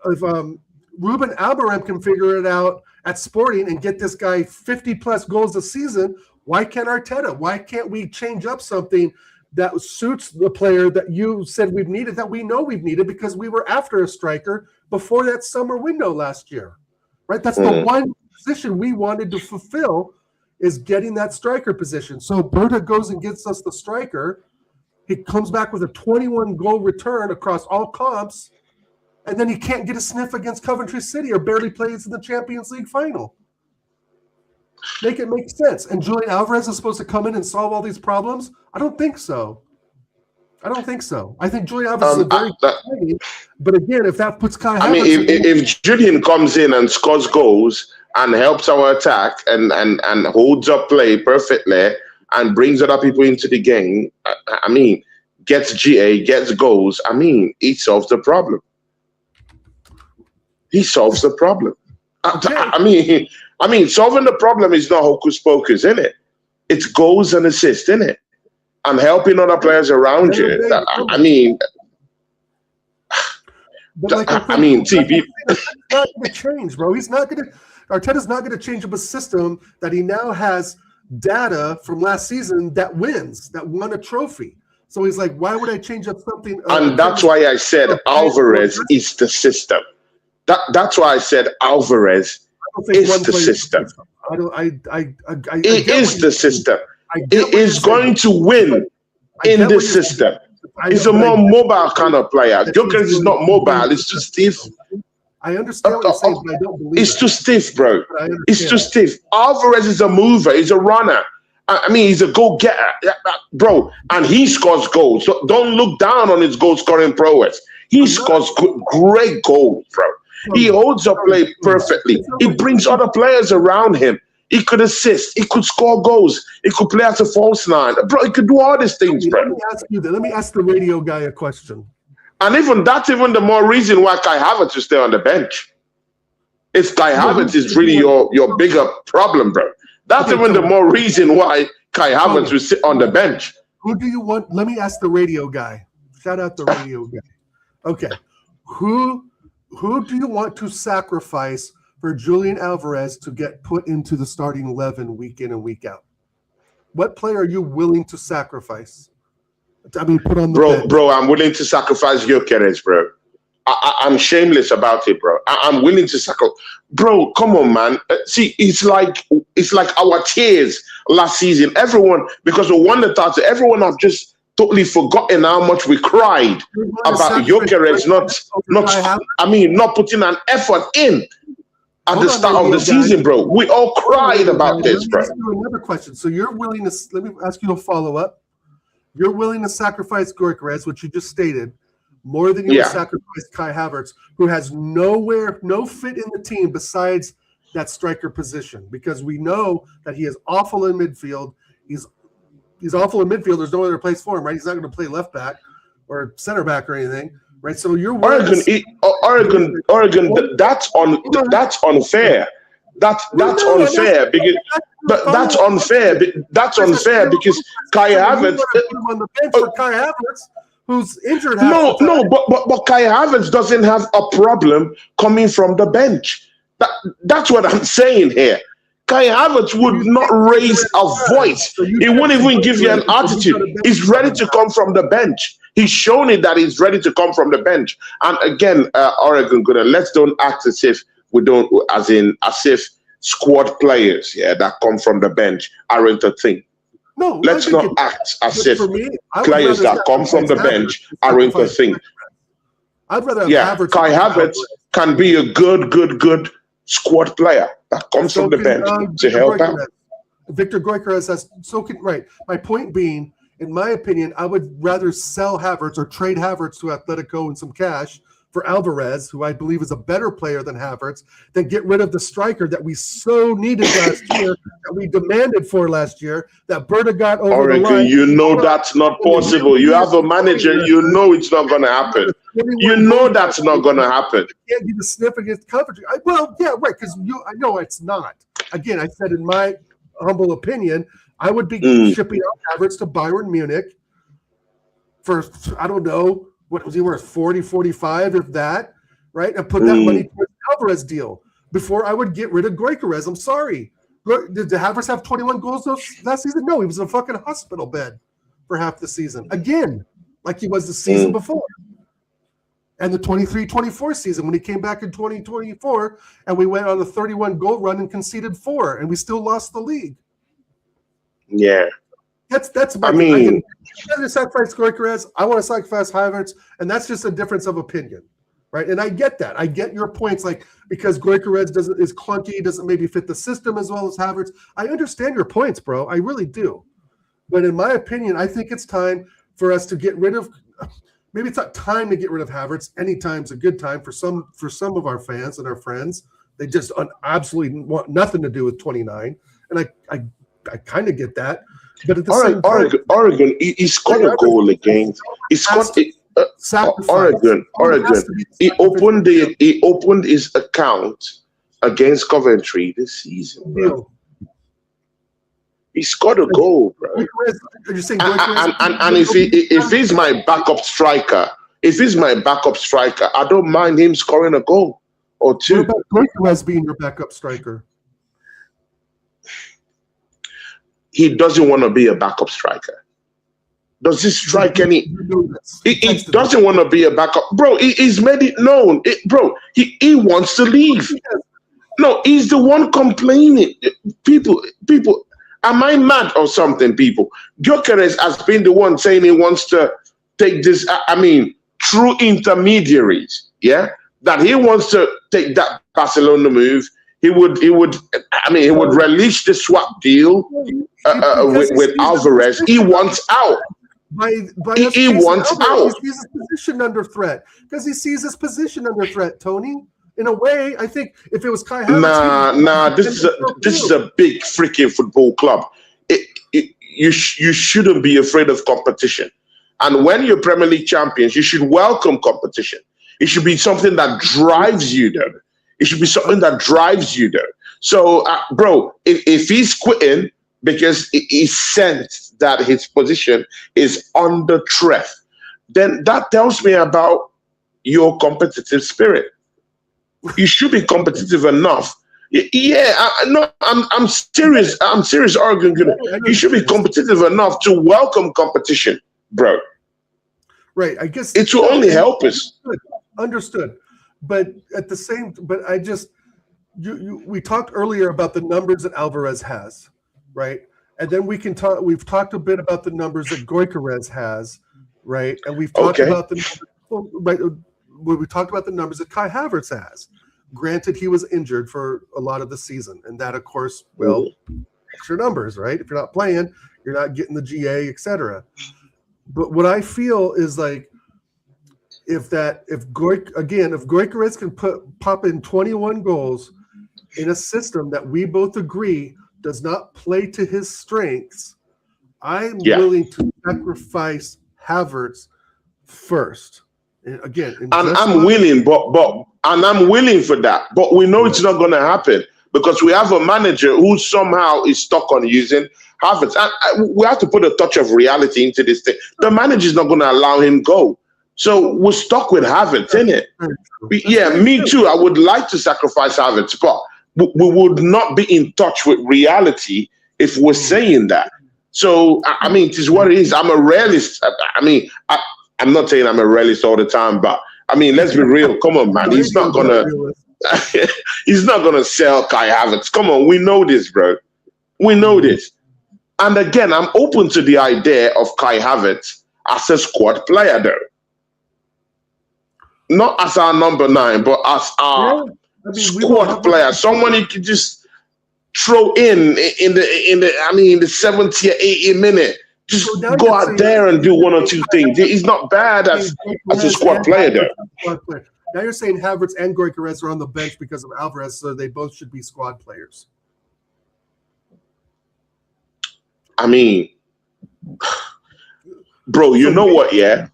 Ruben Amorim can figure it out at Sporting and get this guy 50-plus goals a season, why can't Arteta? Why can't we change up something that suits the player that you said we've needed, that we know we've needed because we were after a striker before that summer window last year, right? That's the one position we wanted to fulfill, is getting that striker position. So Berta goes and gets us the striker. He comes back with a 21-goal return across all comps, and then he can't get a sniff against Coventry City or barely plays in the Champions League final. Make it make sense. And Julian Alvarez is supposed to come in and solve all these problems? I don't think so. I think Julian Alvarez is a very good, but again, if that puts Kai Havertz... if Julian comes in and scores goals and helps our attack and holds up play perfectly and brings other people into the game, gets GA, gets goals, he solves the problem. He solves the problem. Okay. Solving the problem is not hocus pocus, isn't it? It's goals and assists, isn't it? And helping other players around you. TV. He's not going to change, bro. Arteta's not going to change up a system that he now has data from last season that won a trophy. So he's like, why would I change up something? And that's why I said Alvarez is the system. That's why I said Alvarez is the system. It is the system. It is going to win in this system. He's a more mobile kind of player. Gyokeres is not mobile. It's too stiff. I understand what you're saying, but I don't believe it's too stiff, bro. It's too stiff. Alvarez is a mover. He's a runner. He's a go-getter, bro. And he scores goals. So don't look down on his goal-scoring prowess. He scores great goals, bro. He holds up play perfectly. He brings other players around him. He could assist. He could score goals. He could play as a false nine. Bro, he could do all these things, bro. Let me ask the radio guy a question. And that's even the more reason why Kai Havertz will stay on the bench. If Kai Havertz is really your bigger problem, bro. That's even the more reason why Kai Havertz will sit on the bench. Who do you want? Let me ask the radio guy. Shout out the radio guy. Okay. Who do you want to sacrifice for Julian Alvarez to get put into the starting 11 week in and week out? What player are you willing to sacrifice? Put on the bench. Bro, I'm willing to sacrifice Gyokeres, bro. I'm shameless about it, bro. I'm willing to sacrifice. Bro, come on, man. See, it's like our tears last season. Everyone, because we won the title, everyone have just totally forgotten how much we cried about Gyokeres not putting an effort in at the start of the season, bro. We all cried about this, bro. Another question. So you're willing to, let me ask you a follow-up. You're willing to sacrifice Gyokeres, which you just stated, more than you would sacrifice Kai Havertz, who has no fit in the team besides that striker position, because we know that he is awful in midfield. He's awful in midfield. There's no other place for him, right? He's not going to play left back or center back or anything, right? So you're Oregon. That's unfair. That's unfair because that's unfair. That's unfair because Kai Havertz on the bench for Kai Havertz, who's injured. But Kai Havertz doesn't have a problem coming from the bench. That's what I'm saying here. Kai Havertz would not raise a voice. He won't even give you an attitude. He's ready to come from the bench. He's shown it that he's ready to come from the bench. And again, Oregon, let's don't act as if we don't, as if squad players, that come from the bench aren't a thing. No, let's not act as if players that come from the bench aren't a thing. I'd rather have Havertz. Kai Havertz can be a good squad player that comes from the bench to help out. Victor Gyokeres has right. My point being, in my opinion, I would rather sell Havertz or trade Havertz to Atletico and some cash for Alvarez, who I believe is a better player than Havertz, than get rid of the striker that we so needed last year, that we demanded for last year, that Berta got over Oregon, the line. You know that's not possible. You have a manager, you know it's not going to happen. You know that's not going to happen. You can't get a sniff against coverage. Well, yeah, right, because I know it's not. Again, I said in my humble opinion, I would be shipping out Havertz to Bayern Munich for, I don't know, what was he worth, 40, 45, if that, right? And put that money towards the Alvarez deal before I would get rid of Gyokeres. I'm sorry. Did Havertz have 21 goals last season? No, he was in a fucking hospital bed for half the season. Again, like he was the season before. And the 23-24 season when he came back in 2024 and we went on a 31-goal run and conceded 4 and we still lost the league. Yeah. That's my I want to sacrifice Gyokeres. I want to sacrifice Havertz, and that's just a difference of opinion, right? And I get that. I get your points, like because Gyokeres is clunky, doesn't maybe fit the system as well as Havertz. I understand your points, bro. I really do. But in my opinion, I think it's time for us to get rid of. Maybe it's not time to get rid of Havertz. Anytime's a good time for some of our fans and our friends. They just absolutely want nothing to do with 29, and I kind of get that. But at the same time, Oregon, he scored a goal against. He scored. Oregon. He opened his account against Coventry this season, bro. He scored a goal, bro. You're saying and if he's my backup striker, I don't mind him scoring a goal or two. What about Gyokeres being your backup striker? He doesn't want to be a backup striker. Does he strike any? He doesn't want to be a backup. Bro, he's made it known. Bro, he wants to leave. No, he's the one complaining. People, am I mad or something, people? Gyokeres has been the one saying he wants to take this, through intermediaries, that he wants to take that Barcelona move. He would release the swap deal with Alvarez. He wants out. He wants out. He sees his position under threat. Because he sees his position under threat, Tony. In a way, I think if it was Kai Havertz... This is a big freaking football club. You shouldn't be afraid of competition. And when you're Premier League champions, you should welcome competition. It should be something that drives you there. It should be something that drives you there. So, bro, if he's quitting because he sensed that his position is under threat, then that tells me about your competitive spirit. You should be competitive enough. I'm serious. I'm serious, Oregon. You should be competitive enough to welcome competition, bro. Right. I guess it will only help us. Understood. But at the same, we talked earlier about the numbers that Alvarez has, right? And then we can talk. We've talked a bit about the numbers that Gyokeres has, right? And we've talked about we talked about the numbers that Kai Havertz has. Granted, he was injured for a lot of the season, and that, of course, extra numbers, right? If you're not playing, you're not getting the GA, etc. But what I feel is like, if Gyokeres can pop in 21 goals in a system that we both agree does not play to his strengths, I'm willing to sacrifice Havertz first. And again, and I'm willing, and I'm willing for that. But we know it's not going to happen because we have a manager who somehow is stuck on using Havertz. And we have to put a touch of reality into this thing. The manager is not going to allow him go. So we're stuck with Havertz, innit? Yeah, me too. I would like to sacrifice Havertz, but we would not be in touch with reality if we're saying that. So, I mean, it is what it is. I'm a realist. I mean, I'm not saying I'm a realist all the time, but I mean, let's be real. Come on, man. He's not gonna sell Kai Havertz. Come on, we know this, bro. We know this. And again, I'm open to the idea of Kai Havertz as a squad player, though. Not as our number 9, but as our squad player. Someone you can just throw in the 70th or 80th minute. Just go out there and do one or two things. He's not bad as a squad player, though. Now you're saying Havertz and Gyokeres are on the bench because of Alvarez, so they both should be squad players. I mean, bro, you know what? Yeah,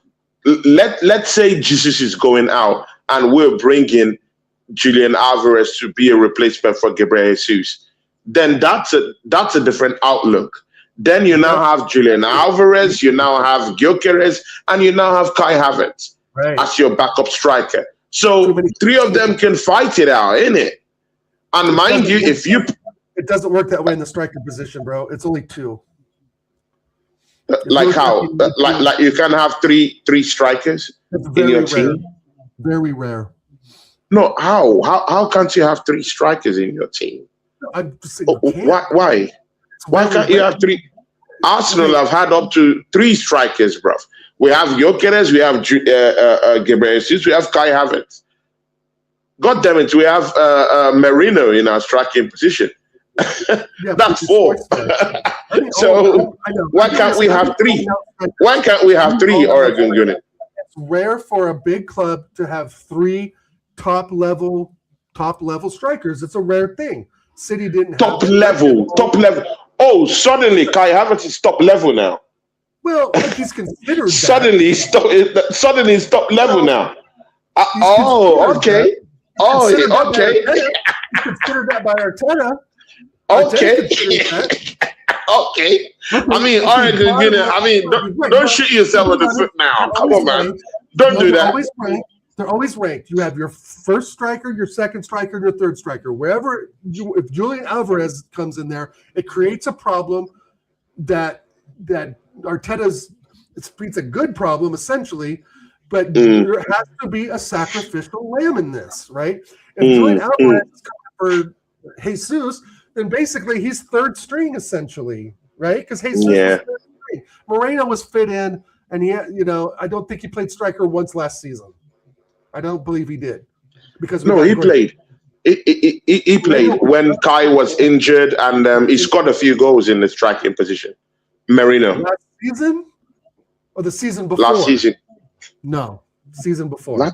let's say Jesus is going out, and we're bringing Julian Alvarez to be a replacement for Gyokeres Jesus. Then that's a different outlook. Then you now have Julian Alvarez, you now have Gyokeres, and you now have Kai Havertz as your backup striker. So 3 of them can fight it out, innit? And mind you, it doesn't work that way in the striker position, bro. It's only 2. Like how? Like you can have three strikers in your team? Very rare. No, how can't you have 3 strikers in your team? I'm just saying why? Why can't you have 3? Arsenal have had up to 3 strikers, bruv. We have Gyokeres, we have Gyokeres Jesus, we have Kai Havertz. God damn it, we have Merino in our striking position. That's 4. So why can't we have 3? Why can't we have 3 Oregon Gunner? It's rare for a big club to have 3 top level strikers. It's a rare thing. City didn't have top level. Oh, suddenly Kai Havertz is top level now. Well, he's considered suddenly he's top level now. Okay. Okay. He's considered that by Arteta. Okay. Okay. I mean, Oregon, don't shoot yourself in the foot now. Come on, man. Don't do that. They're always ranked. You have your first striker, your second striker, and your third striker. If Julian Alvarez comes in there, it creates a problem that Arteta's. It's a good problem essentially, but there has to be a sacrificial lamb in this, right? If Julian Alvarez is coming for Jesus, then basically he's third string essentially, right? Because Jesus was third string. Moreno was fit in, and I don't think he played striker once last season. I don't believe he did, because he played. He played when Kai was injured, and he scored a few goals in the striking position. Merino. Last season, or the season before? Last season. No, season before.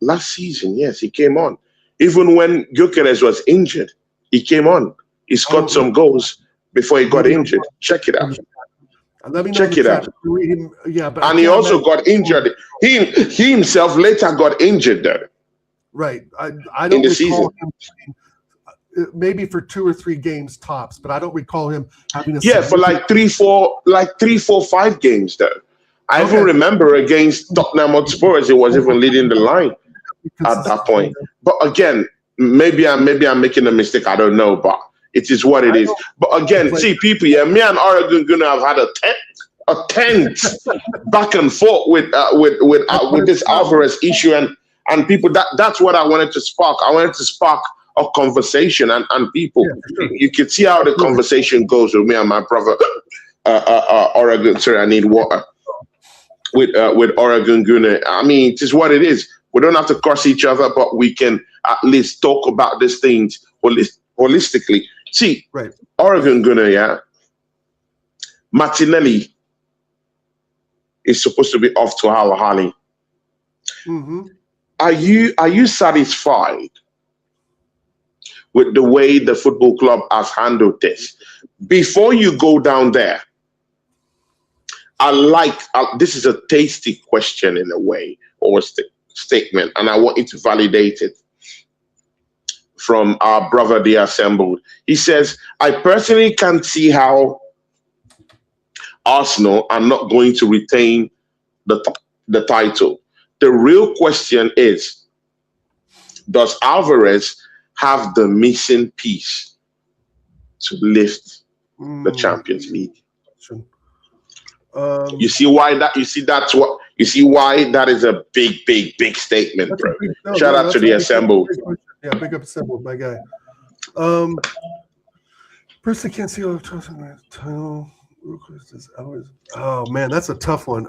Last season, yes, he came on. Even when Gyokeres was injured, he came on. He scored some goals before he got injured. Check it out. Let me know. Check it out. And he also got injured. He himself later got injured though. Right. I don't recall him playing, maybe for 2 or 3 games tops, but I don't recall him having a for like 3, 4, 5 games though. I even remember against Tottenham Hotspur, he was even leading the line at that point. But again, maybe I'm making a mistake. I don't know, but it is what it is. But again, see, people, me and Oregon gonna have had a tense back and forth with this Alvarez issue, and people. That's what I wanted to spark. I wanted to spark a conversation, and people, you can see how the conversation goes with me and my brother Oregon. Sorry, I need water. With Oregon Gunner. I mean, it is what it is. We don't have to curse each other, but we can at least talk about these things holistically. See, Oregon Gunner, Martinelli is supposed to be off to Al Ahly. Are you satisfied with the way the football club has handled this. Before you go down there, this is a tasty question in a way, or a statement, and I want you to validate it from our brother, The Assembled. He says, I personally can't see how Arsenal are not going to retain the title. The real question is, does Alvarez have the missing piece to lift the Champions League? You see why that is a big statement, bro. Shout out to The Assembled. Yeah, big up Assembled, my guy. Person can't see all the title. Oh man, that's a tough one.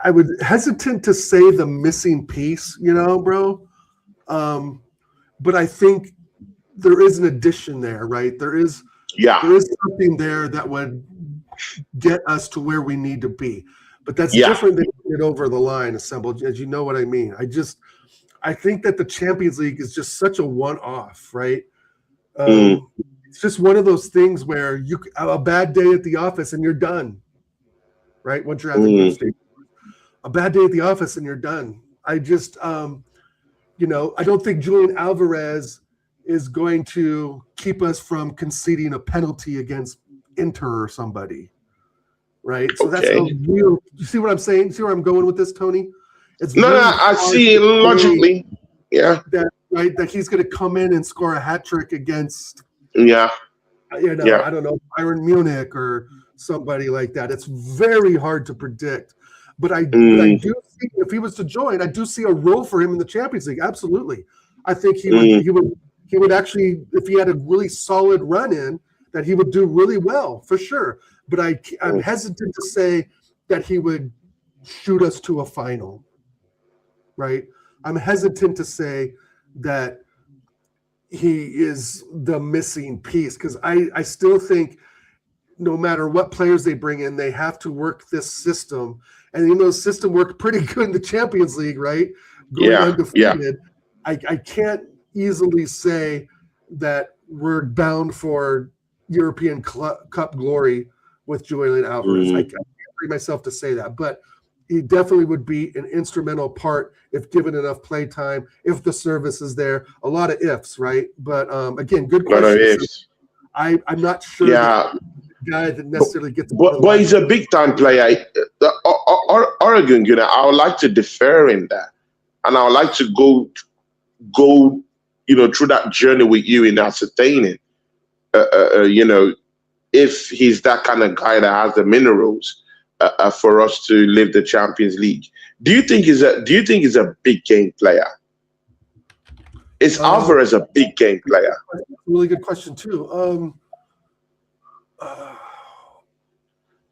I would hesitant to say the missing piece, bro. But I think there is an addition there, right? There is something there that would get us to where we need to be. But that's different than get over the line, Assembled, as you know what I mean. I think that the Champions League is just such a one-off, right? It's just one of those things where you have a bad day at the office and you're done, right? Once you're at the group stage, a bad day at the office and you're done. I just, I don't think Julian Alvarez is going to keep us from conceding a penalty against Inter or somebody, right? So that's a real. You see what I'm saying? See where I'm going with this, Tony? It's I see it logically. Yeah. That he's going to come in and score a hat trick against. I don't know, Bayern Munich or somebody like that. It's very hard to predict. But I do see, if he was to join, I do see a role for him in the Champions League. Absolutely. I think he would actually, if he had a really solid run in, that he would do really well for sure. But I'm hesitant to say that he would shoot us to a final. Right? I'm hesitant to say that he is the missing piece because I still think no matter what players they bring in, they have to work this system. And the system worked pretty good in the Champions League, right? Going undefeated. I can't easily say that we're bound for European Cup glory with Julian Alvarez. I can't bring myself to say that, but he definitely would be an instrumental part if given enough play time, if the service is there. A lot of ifs, right? But again, good question. I'm not sure the guy that necessarily gets. But he's a big time player. Oregon, I would like to defer in that, and I would like to go, through that journey with you in ascertaining, if he's that kind of guy that has the minerals. For us to live the Champions League, do you think he's a big game player? Is Alvarez a big game player? Really good question too.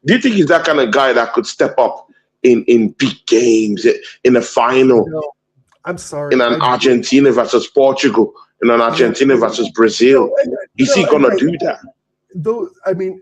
Do you think he's that kind of guy that could step up in big games, in a final? No, I'm sorry. In an Argentina versus Portugal, in an Argentina versus Brazil, is he gonna do that? Though I mean.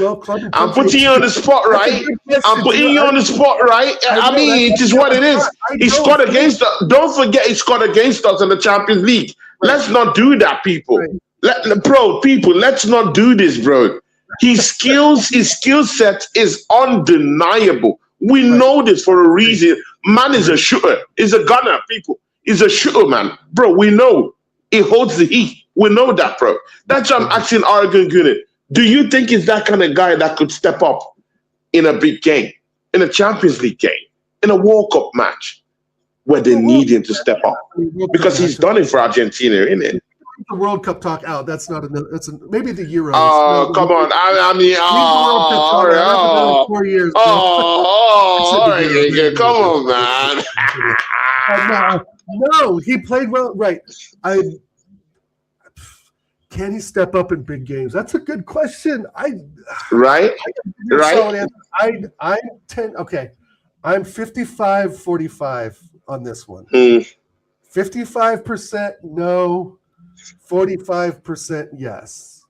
Well, I'm putting you on the spot, right? I'm putting you on the spot, right? I mean, it is what it is. He scored against us. Don't forget, he scored against us in the Champions League. Let's not do that, people. Let's not do this, bro. His skill set is undeniable. We know this for a reason. Man is a shooter. He's a gunner, people. He's a shooter, man. Bro, we know. He holds the heat. We know that, bro. That's why I'm asking Oregon Gunnet. Do you think he's that kind of guy that could step up in a big game, in a Champions League game, in a World Cup match, where they need him to step up? Because he's done it for Argentina, isn't it? The World Cup talk out. That's not maybe the Euros. Oh, come on! $4 years. All right, come on, man. No, he played well. Right. Can he step up in big games? That's a good question. Right. I'm 55-45 on this one. 55% no, 45% yes.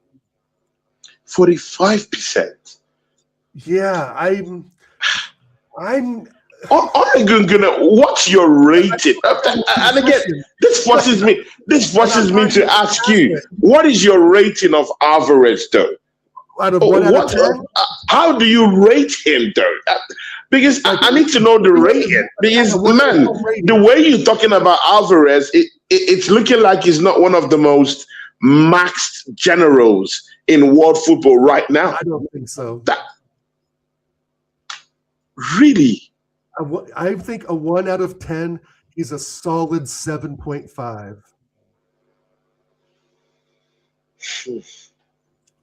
45%. Yeah, I'm Oregon, what's your rating? And again, this forces me to ask you, what is your rating of Alvarez, though? Out of 1 out of 10? How do you rate him, though? Because I need to know the rating. Because, man, the way you're talking about Alvarez, it's looking like he's not one of the most maxed generals in world football right now. I don't think so. Really? I think a 1 out of 10, he's a solid 7.5.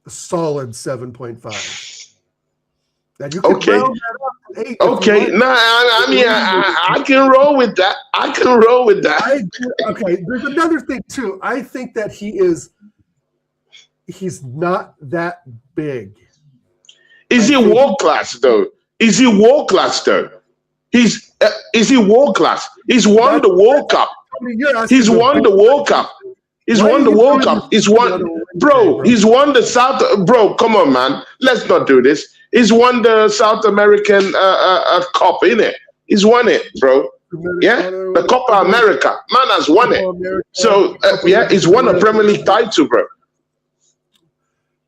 A solid 7.5. And you can round that up to 8. Okay, no, I mean, I can roll with that. Okay, there's another thing too. I think that he's not that big. Is he world class though? Is he world class? Is he world class? He's won the World Cup. He's won the World Cup. He's won the World Cup. He's won, bro. He's won the South. Bro, come on, man. Let's not do this. He's won the South American Cup, innit? He's won it, bro. Yeah, the Copa America. Man has won it. So yeah, he's won a Premier League title, bro.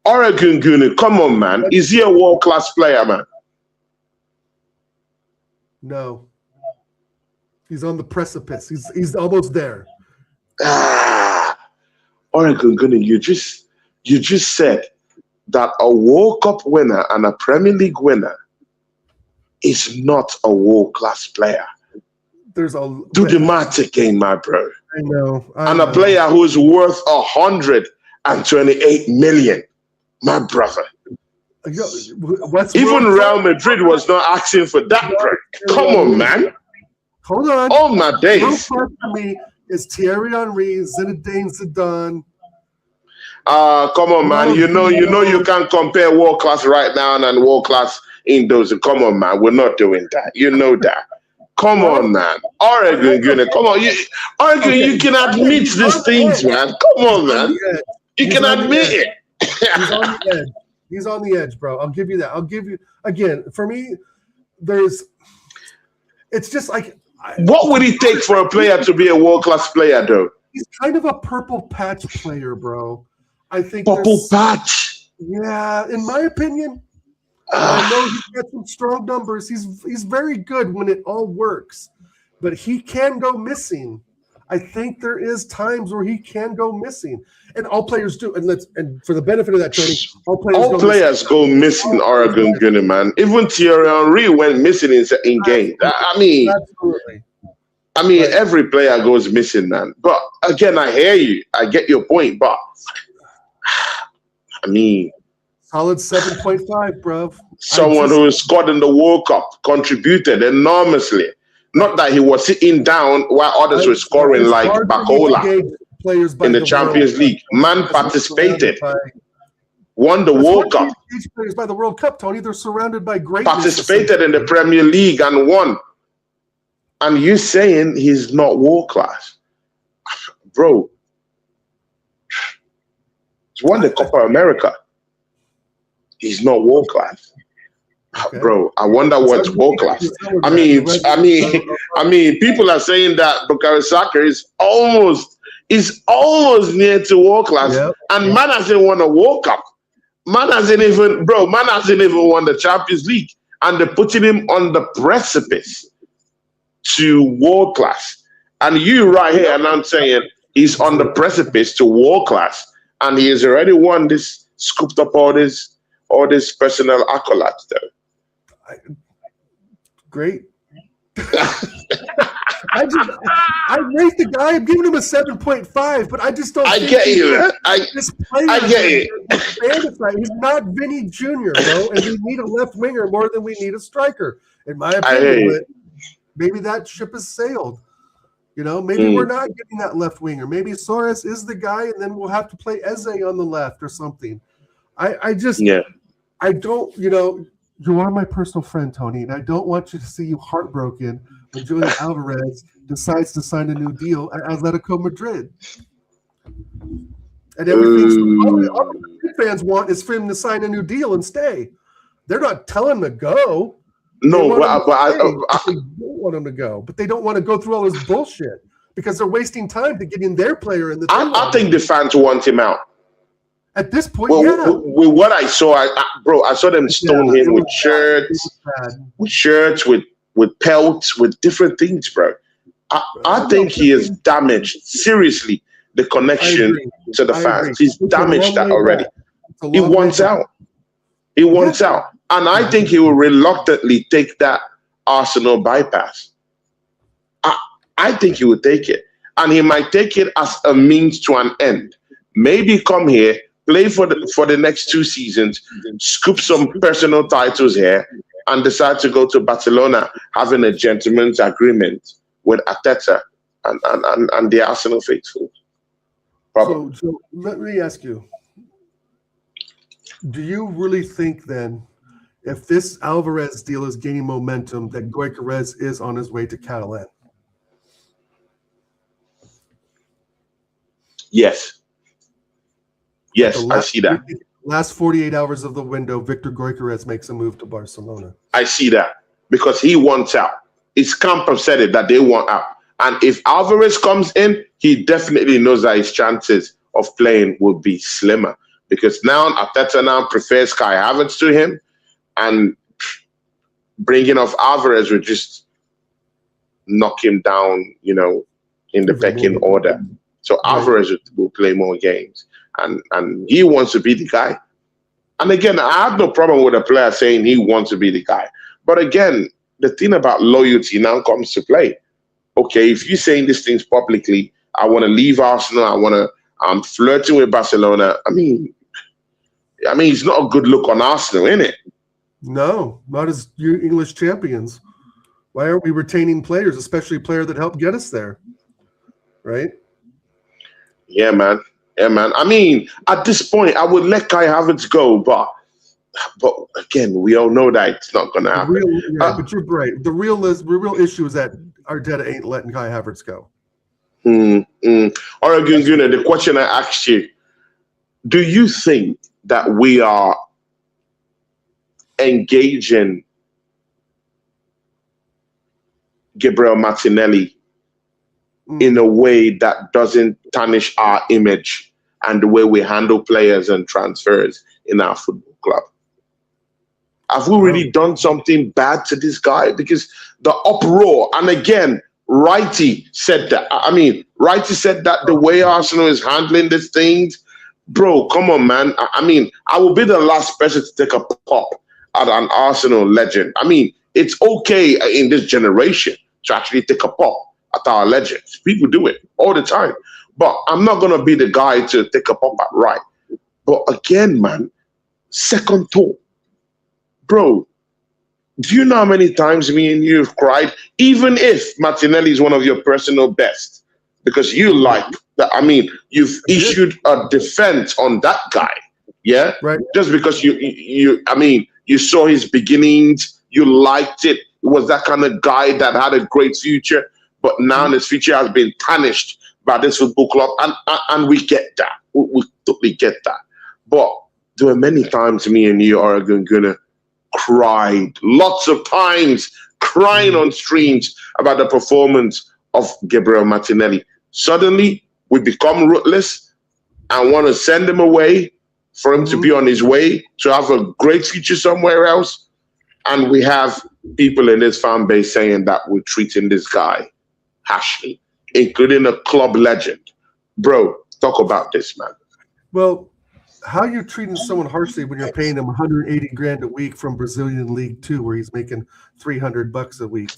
Oregon Gunner, come on, man. Is he a world-class player, man? No. He's on the precipice. He's almost there. Oregon Gunner, you just said that a World Cup winner and a Premier League winner is not a world-class player. Do the math again, my bro. I know. A player who's worth 128 million, my brother. Even Real Madrid was not asking for that, bro. Come on, man. Hold on. All my days. World class to me is Thierry Henry, Zinedine Zidane. Come on, man. You know you can't compare world class right now and world class in those. Come on, man. We're not doing that. You know that. Come on, man. Oregon, come on. Oregon, you can admit these things, man. Come on, man. You can admit it. He's on the edge. He's on the edge, bro. I'll give you that. I'll give you, again, for me, it's just like. What would it take for a player to be a world-class player, though? He's kind of a purple patch player, bro. I think purple patch. Yeah, in my opinion, I know he's got some strong numbers. He's very good when it all works, but he can go missing. I think there is times where he can go missing, and all players do. And for the benefit of that, Tony, all players go missing. Oregon Gunner, man. Even Thierry Henry went missing in games. Absolutely. Every player goes missing, man. But again, I hear you. I get your point, but solid 7.5, bro. Someone who scored in the World Cup, contributed enormously. Not that he was sitting down while others were scoring like Bacola in the Champions League. Man participated, won the World Cup. Players by the World Cup, Tony. They're surrounded by greatness. Participated in the Premier League and won. And you saying he's not world class, bro? He's won the Copa America. He's not world class. Okay. Bro, I wonder what's world class. People are saying that Gyokeres Jesus is almost near to world class, and man hasn't won a World Cup. Man hasn't even won the Champions League, and they're putting him on the precipice to world class. And you right here, and I'm saying he's on the precipice to world class, and he has already won this, scooped up all this personal accolades though. Great. I rate the guy. I'm giving him a 7.5, but I just don't. I get you. I get it. He's not Vinny Jr., bro, and we need a left winger more than we need a striker, in my opinion. But maybe that ship has sailed. Maybe we're not getting that left winger. Maybe Soares is the guy, and then we'll have to play Eze on the left or something. I don't. You are my personal friend, Tony, and I don't want you to see you heartbroken when Julian Alvarez decides to sign a new deal at Atletico Madrid. And everything all the fans want is for him to sign a new deal and stay. They're not telling him to go. No, They but don't want him to go, but they don't want to go through all this bullshit because they're wasting time to get in their player in the. I think the fans want him out. At this point, Well, yeah. with what I saw, I saw them stone him with shirts, with pelts, with different things, bro. I think he has damaged seriously the connection to the fans. He's damaged that already. He wants out. He wants out, and I think he will reluctantly take that Arsenal bypass. I think he will take it, and he might take it as a means to an end. Maybe come here, play for the next 2 seasons, scoop some personal titles here, and decide to go to Barcelona, having a gentleman's agreement with Arteta and the Arsenal faithful. So let me ask you, do you really think then, if this Alvarez deal is gaining momentum, that Gyokeres is on his way to Catalan? Yes. Yes, I see that. Last 48 hours of the window, Victor Gyokeres makes a move to Barcelona. I see that because he wants out. His camp have said it that they want out. And if Alvarez comes in, he definitely knows that his chances of playing will be slimmer because now Arteta now prefers Kai Havertz to him, and bringing off Alvarez will just knock him down, in the pecking order. So Alvarez will play more games. And he wants to be the guy. And again, I have no problem with a player saying he wants to be the guy. But again, the thing about loyalty now comes to play. Okay, if you're saying these things publicly, I want to leave Arsenal, I'm flirting with Barcelona. I mean, it's not a good look on Arsenal, is it? No, not as you English champions. Why aren't we retaining players, especially a player that helped get us there? Right? Yeah, man. Yeah, man. I mean, at this point, I would let Kai Havertz go, but again, we all know that it's not going to happen. But you're right. The real issue is that Arteta ain't letting Kai Havertz go. All right, Gunguna, the question I asked you, do you think that we are engaging Gabriel Martinelli in a way that doesn't tarnish our image and the way we handle players and transfers in our football club? Have we really done something bad to this guy? Because the uproar, and again, Righty said that. Righty said that the way Arsenal is handling these things, bro, come on, man. I will be the last person to take a pop at an Arsenal legend. It's okay in this generation to actually take a pop at our legends. People do it all the time. But I'm not going to be the guy to take a pop at Right. But again, man, second thought. Bro, do you know how many times me and you have cried, even if Martinelli is one of your personal best? Because you like that. You've issued a defense on that guy. Yeah? Right. Just because you saw his beginnings, you liked it. It was that kind of guy that had a great future. But now his future has been tarnished by this football club. And we get that. We totally get that. But there were many times me and you are gonna cried, lots of times, crying on streams about the performance of Gabriel Martinelli. Suddenly, we become ruthless and want to send him away for him to be on his way to have a great future somewhere else. And we have people in this fan base saying that we're treating this guy harshly, including a club legend. Bro, talk about this, man. Well, how are you treating someone harshly when you're paying him 180 grand a week from Brazilian League 2, where he's making $300 a week?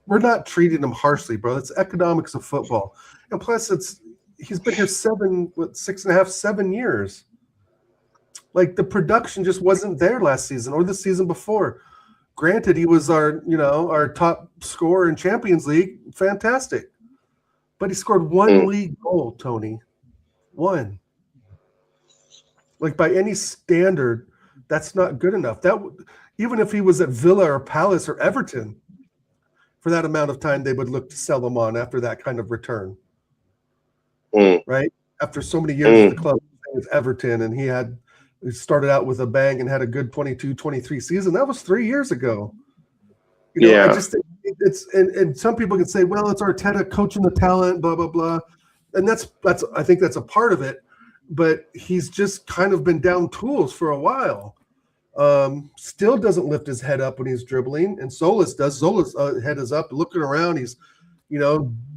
We're not treating him harshly, bro. It's economics of football. And plus, he's been here 6.5, 7 years. Like, the production just wasn't there last season or the season before. Granted, he was our top scorer in Champions League. Fantastic. But he scored one league goal, Tony. One. Like, by any standard, that's not good enough. Even if he was at Villa or Palace or Everton, for that amount of time, they would look to sell him on after that kind of return. Right? After so many years at the club with Everton, and he had He started out with a bang and had a good 22-23 season. That was 3 years ago. You know, I just think and some people can say, well, it's Arteta coaching the talent, blah, blah, blah. And I think that's a part of it. But he's just kind of been down tools for a while. Still doesn't lift his head up when he's dribbling, and Solis does. Solis' head is up, looking around. He's,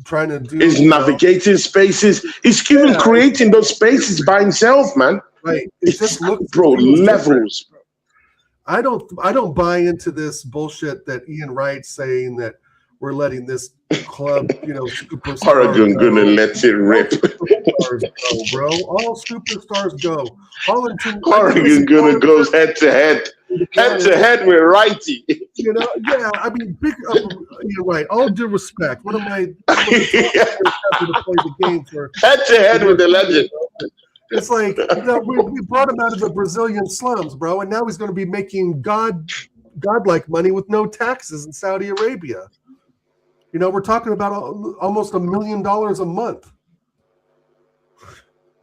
trying to do. He's navigating spaces. He's creating those spaces by himself, man. Right. It just looks, bro, levels. I don't buy into this bullshit that Ian Wright's saying that we're letting this club, superstars Oregon gonna let it rip. Superstars go, bro. All superstars go. Oregon gonna go head to head with Righty. Yeah. I mean, you're right. All due respect. What am I to play the game for? Head to head with the legend. It's like, we brought him out of the Brazilian slums, bro, and now he's going to be making godlike money with no taxes in Saudi Arabia. We're talking about almost $1 million a month.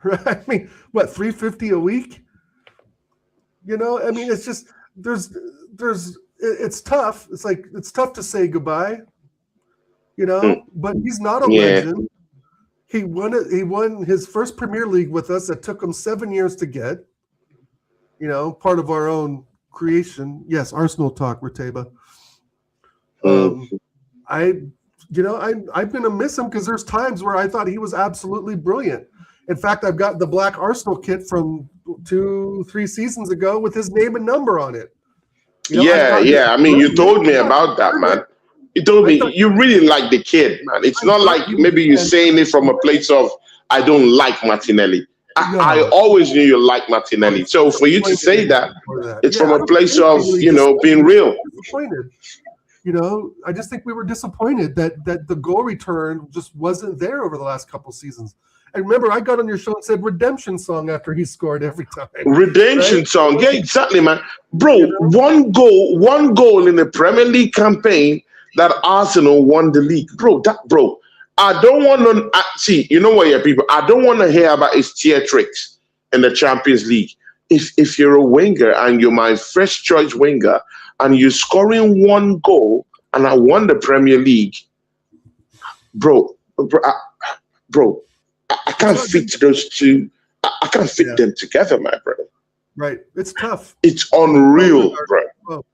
Right? I mean, what, $350 a week? I mean, it's just it's tough. It's like it's tough to say goodbye. But he's not a legend. He won his first Premier League with us. That took him 7 years to get. Part of our own creation. Yes, Arsenal talk, Rateba. I'm going to miss him because there's times where I thought he was absolutely brilliant. In fact, I've got the black Arsenal kit from 2-3 seasons ago with his name and number on it. I mean, you told me about that, man. You told me you really like the kid, man. It's not like maybe you're saying it from a place of, I don't like Martinelli. I always knew you liked Martinelli. So for you to say that, it's from a place of, being real. I just think we were disappointed that the goal return just wasn't there over the last couple seasons. And remember, I got on your show and said redemption song after he scored every time. Redemption song. Yeah, exactly, man. Bro, one goal in the Premier League campaign that Arsenal won the league. Bro, I don't want to see, people, I don't want to hear about his tier tricks in the Champions League. If you're a winger and you're my first choice winger and you're scoring one goal and I won the Premier League, bro, I can't fit those two. I can't fit them together, my brother. Right. It's tough. It's unreal, bro.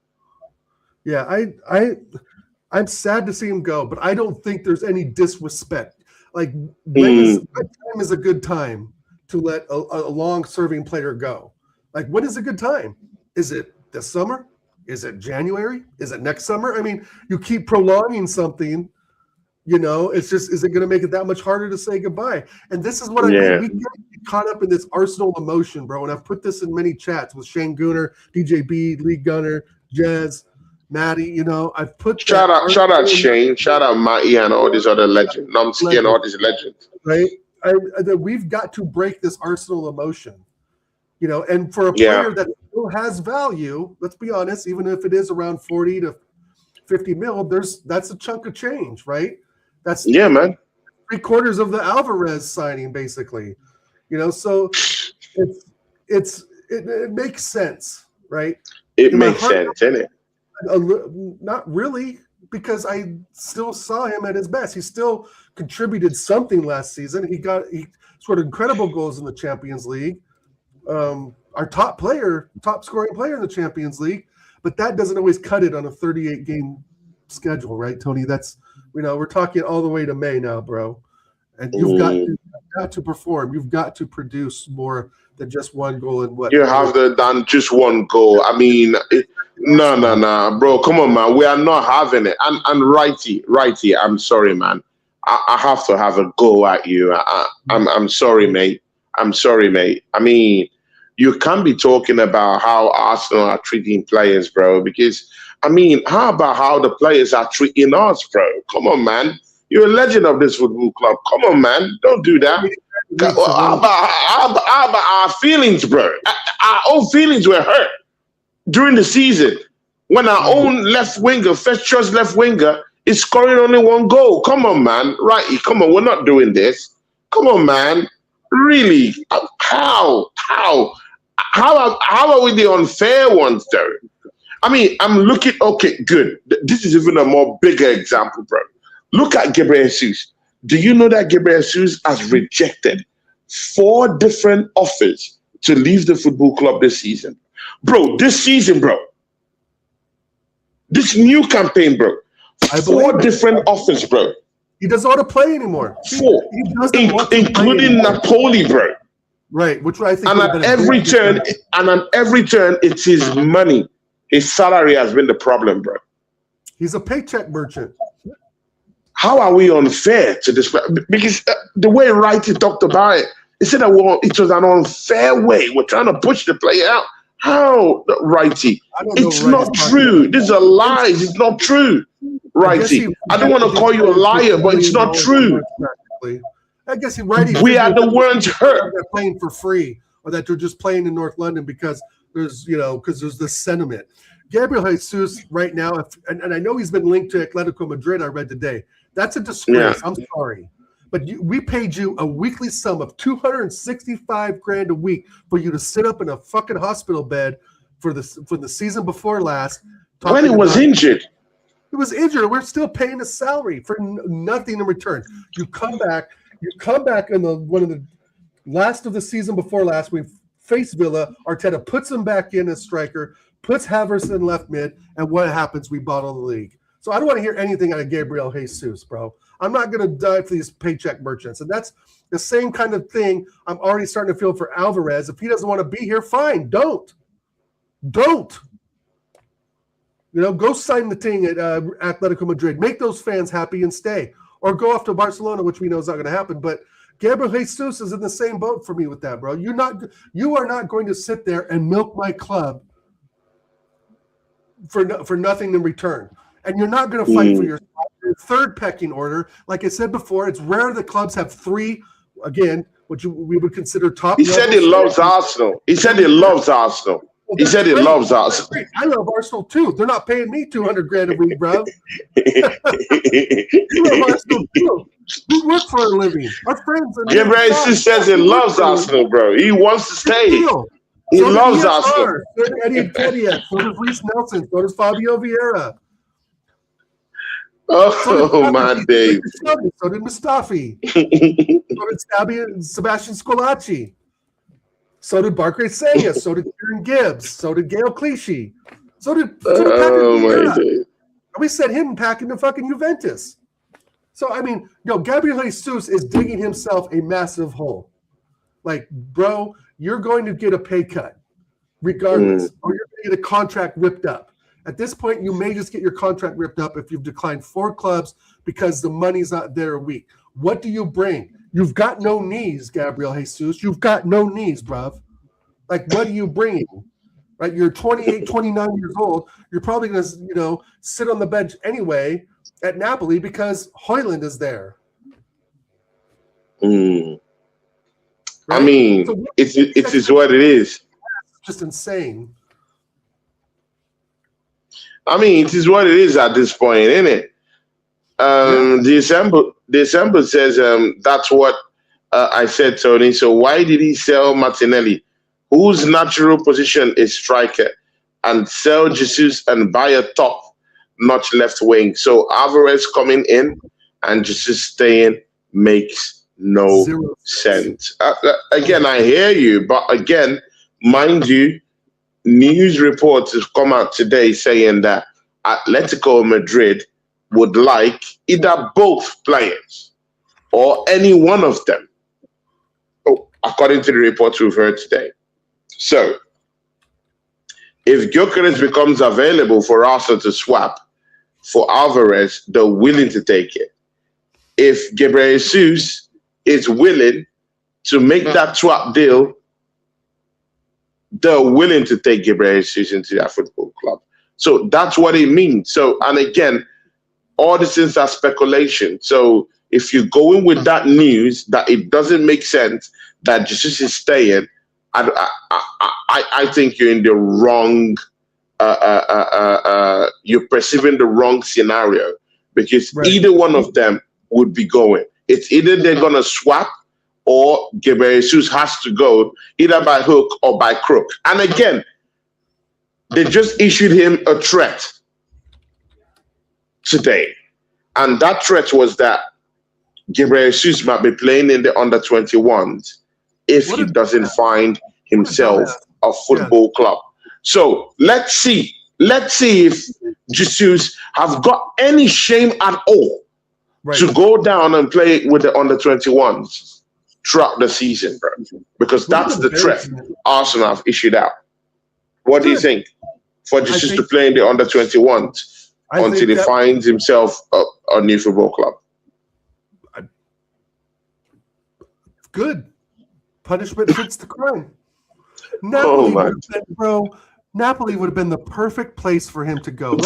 Yeah, I'm sad to see him go, but I don't think there's any disrespect. Like, what time is a good time to let a long-serving player go? Like, what is a good time? Is it this summer? Is it January? Is it next summer? I mean, you keep prolonging something, it's just, is it going to make it that much harder to say goodbye? And this is what I mean. We get caught up in this Arsenal emotion, bro. And I've put this in many chats with Shane Gooner, DJ B, Lee Gunner, Jez, Maddie, I've put shout out Shane, shout out Matty and all these other legends, Nomsky and all these legends. Right? We've got to break this Arsenal emotion, and for a player that still has value, let's be honest, even if it is around 40 to 50 mil, that's a chunk of change, right? That's man. 3/4 of the Alvarez signing, basically. So it makes sense, right? It makes sense, doesn't it? Not really, because I still saw him at his best. He still contributed something last season. He scored incredible goals in the Champions League. Our top scoring player in the Champions League, but that doesn't always cut it on a 38-game schedule, right, Tony? That's we're talking all the way to May now, bro. And you've got to perform. You've got to produce more than just one goal and what. You have done just one goal. I mean, no, bro. Come on, man. We are not having it. And righty. I'm sorry, man. I have to have a go at you. I'm sorry, mate. I mean, you can't be talking about how Arsenal are treating players, bro. Because I mean, how about how the players are treating us, bro? Come on, man. You're a legend of this football club. Come on, man. Don't do that. How about our feelings, bro? Our own feelings were hurt during the season when our own left winger, first choice left winger, is scoring only one goal. Come on, man. Righty. Come on. We're not doing this. Come on, man. Really? How how are we the unfair ones though? I mean, I'm looking. Okay, good. This is even a more bigger example, bro. Look at Gyokeres Jesus. Do you know that Gyokeres Jesus has rejected 4 different offers to leave the football club this season? Bro, this season, bro. This new campaign, bro. 4 different offers, bro. He doesn't want to play anymore. 4, including Napoli, bro. Right, which I think. And at every turn, it's his money. His salary has been the problem, bro. He's a paycheck merchant. How are we unfair to this? Because the way Wrighty talked about it, he said that it was an unfair way. We're trying to push the player out. How, Wrighty? It's not true. These are lies. It's not true, Wrighty. I don't want to call you a liar, but it's not true. I guess Wrighty. We are the ones hurt. They're playing for free, or that they're just playing in North London because there's this sentiment. Gyokeres Jesus right now, and I know he's been linked to Atletico Madrid. I read today. That's a disgrace. Yeah. I'm sorry, but we paid you a weekly sum of $265,000 a week for you to sit up in a fucking hospital bed for the season before last. When he was injured. He was injured. We're still paying his salary for nothing in return. You come back in one of the last of the season before last. We face Villa. Arteta puts him back in as striker, puts Havertz in left mid, and what happens? We bottle the league. So I don't want to hear anything out of Gyokeres Jesus, bro. I'm not going to die for these paycheck merchants. And that's the same kind of thing I'm already starting to feel for Alvarez. If he doesn't want to be here, fine. Don't. Go sign the thing at Atletico Madrid. Make those fans happy and stay. Or go off to Barcelona, which we know is not going to happen. But Gyokeres Jesus is in the same boat for me with that, bro. You are not going to sit there and milk my club for nothing in return. And you're not going to fight for your third pecking order. Like I said before, it's rare that clubs have 3, again, which we would consider top. He said he loves Arsenal. He said he loves Arsenal. He said he loves Arsenal. I love Arsenal too. They're not paying me $200,000 a week, bro. You love Arsenal too. We work for a living. Our friends. Gyokeres Jesus says he loves Arsenal, bro. He wants to stay. He loves Arsenal. So does Eddie Nketiah. So does Reece Nelson. So does Fabio Vieira. Oh, my days. So did Mustafi. So did Sebastian Scolacci. So did Barclay Senya. So did Kieran Gibbs. So did Gail Clichy. So did Patrick. And we sent him packing to fucking Juventus. So, I mean, Gyokeres Jesus is digging himself a massive hole. Like, bro, you're going to get a pay cut regardless, or you're going to get a contract ripped up. At this point, you may just get your contract ripped up if you've declined 4 clubs because the money's not there a week. What do you bring? You've got no knees, Gyokeres Jesus. You've got no knees, bruv. Like, what are you bringing? Right? You're 28, 29 years old. You're probably going to, sit on the bench anyway at Napoli because Højlund is there. Right? I mean, so it is what it is. Just insane. I mean, it is what it is at this point, isn't it? December says that's what I said, Tony. So why did he sell Martinelli, whose natural position is striker, and sell Jesus and buy a top-notch left wing? So Alvarez coming in and Jesus staying makes no sense. Again, I hear you, but again, mind you, news reports have come out today saying that Atletico Madrid would like either both players or any one of them, according to the reports we've heard today. So, if Gyokeres becomes available for Arsenal to swap for Alvarez, they're willing to take it. If Gyokeres Jesus is willing to make that swap deal, they're willing to take Gyokeres Jesus into their football club. So that's what it means. So, and again, all these things are speculation. So if you're going with that news that it doesn't make sense that Jesus is staying, I think you're in the wrong. You're perceiving the wrong scenario because either one of them would be going. It's either they're gonna swap or Gyokeres Jesus has to go either by hook or by crook. And again, they just issued him a threat today. And that threat was that Gyokeres Jesus might be playing in the under-21s if he doesn't find himself a football club. So let's see. Let's see if Jesus have got any shame at all to go down and play with the under-21s throughout the season, bro. Because that's the threat Arsenal have issued out. What do you think? For Jesus to play in the under-21s until he finds himself a new football club. Good. Punishment fits the crime. Napoli would have been the perfect place for him to go.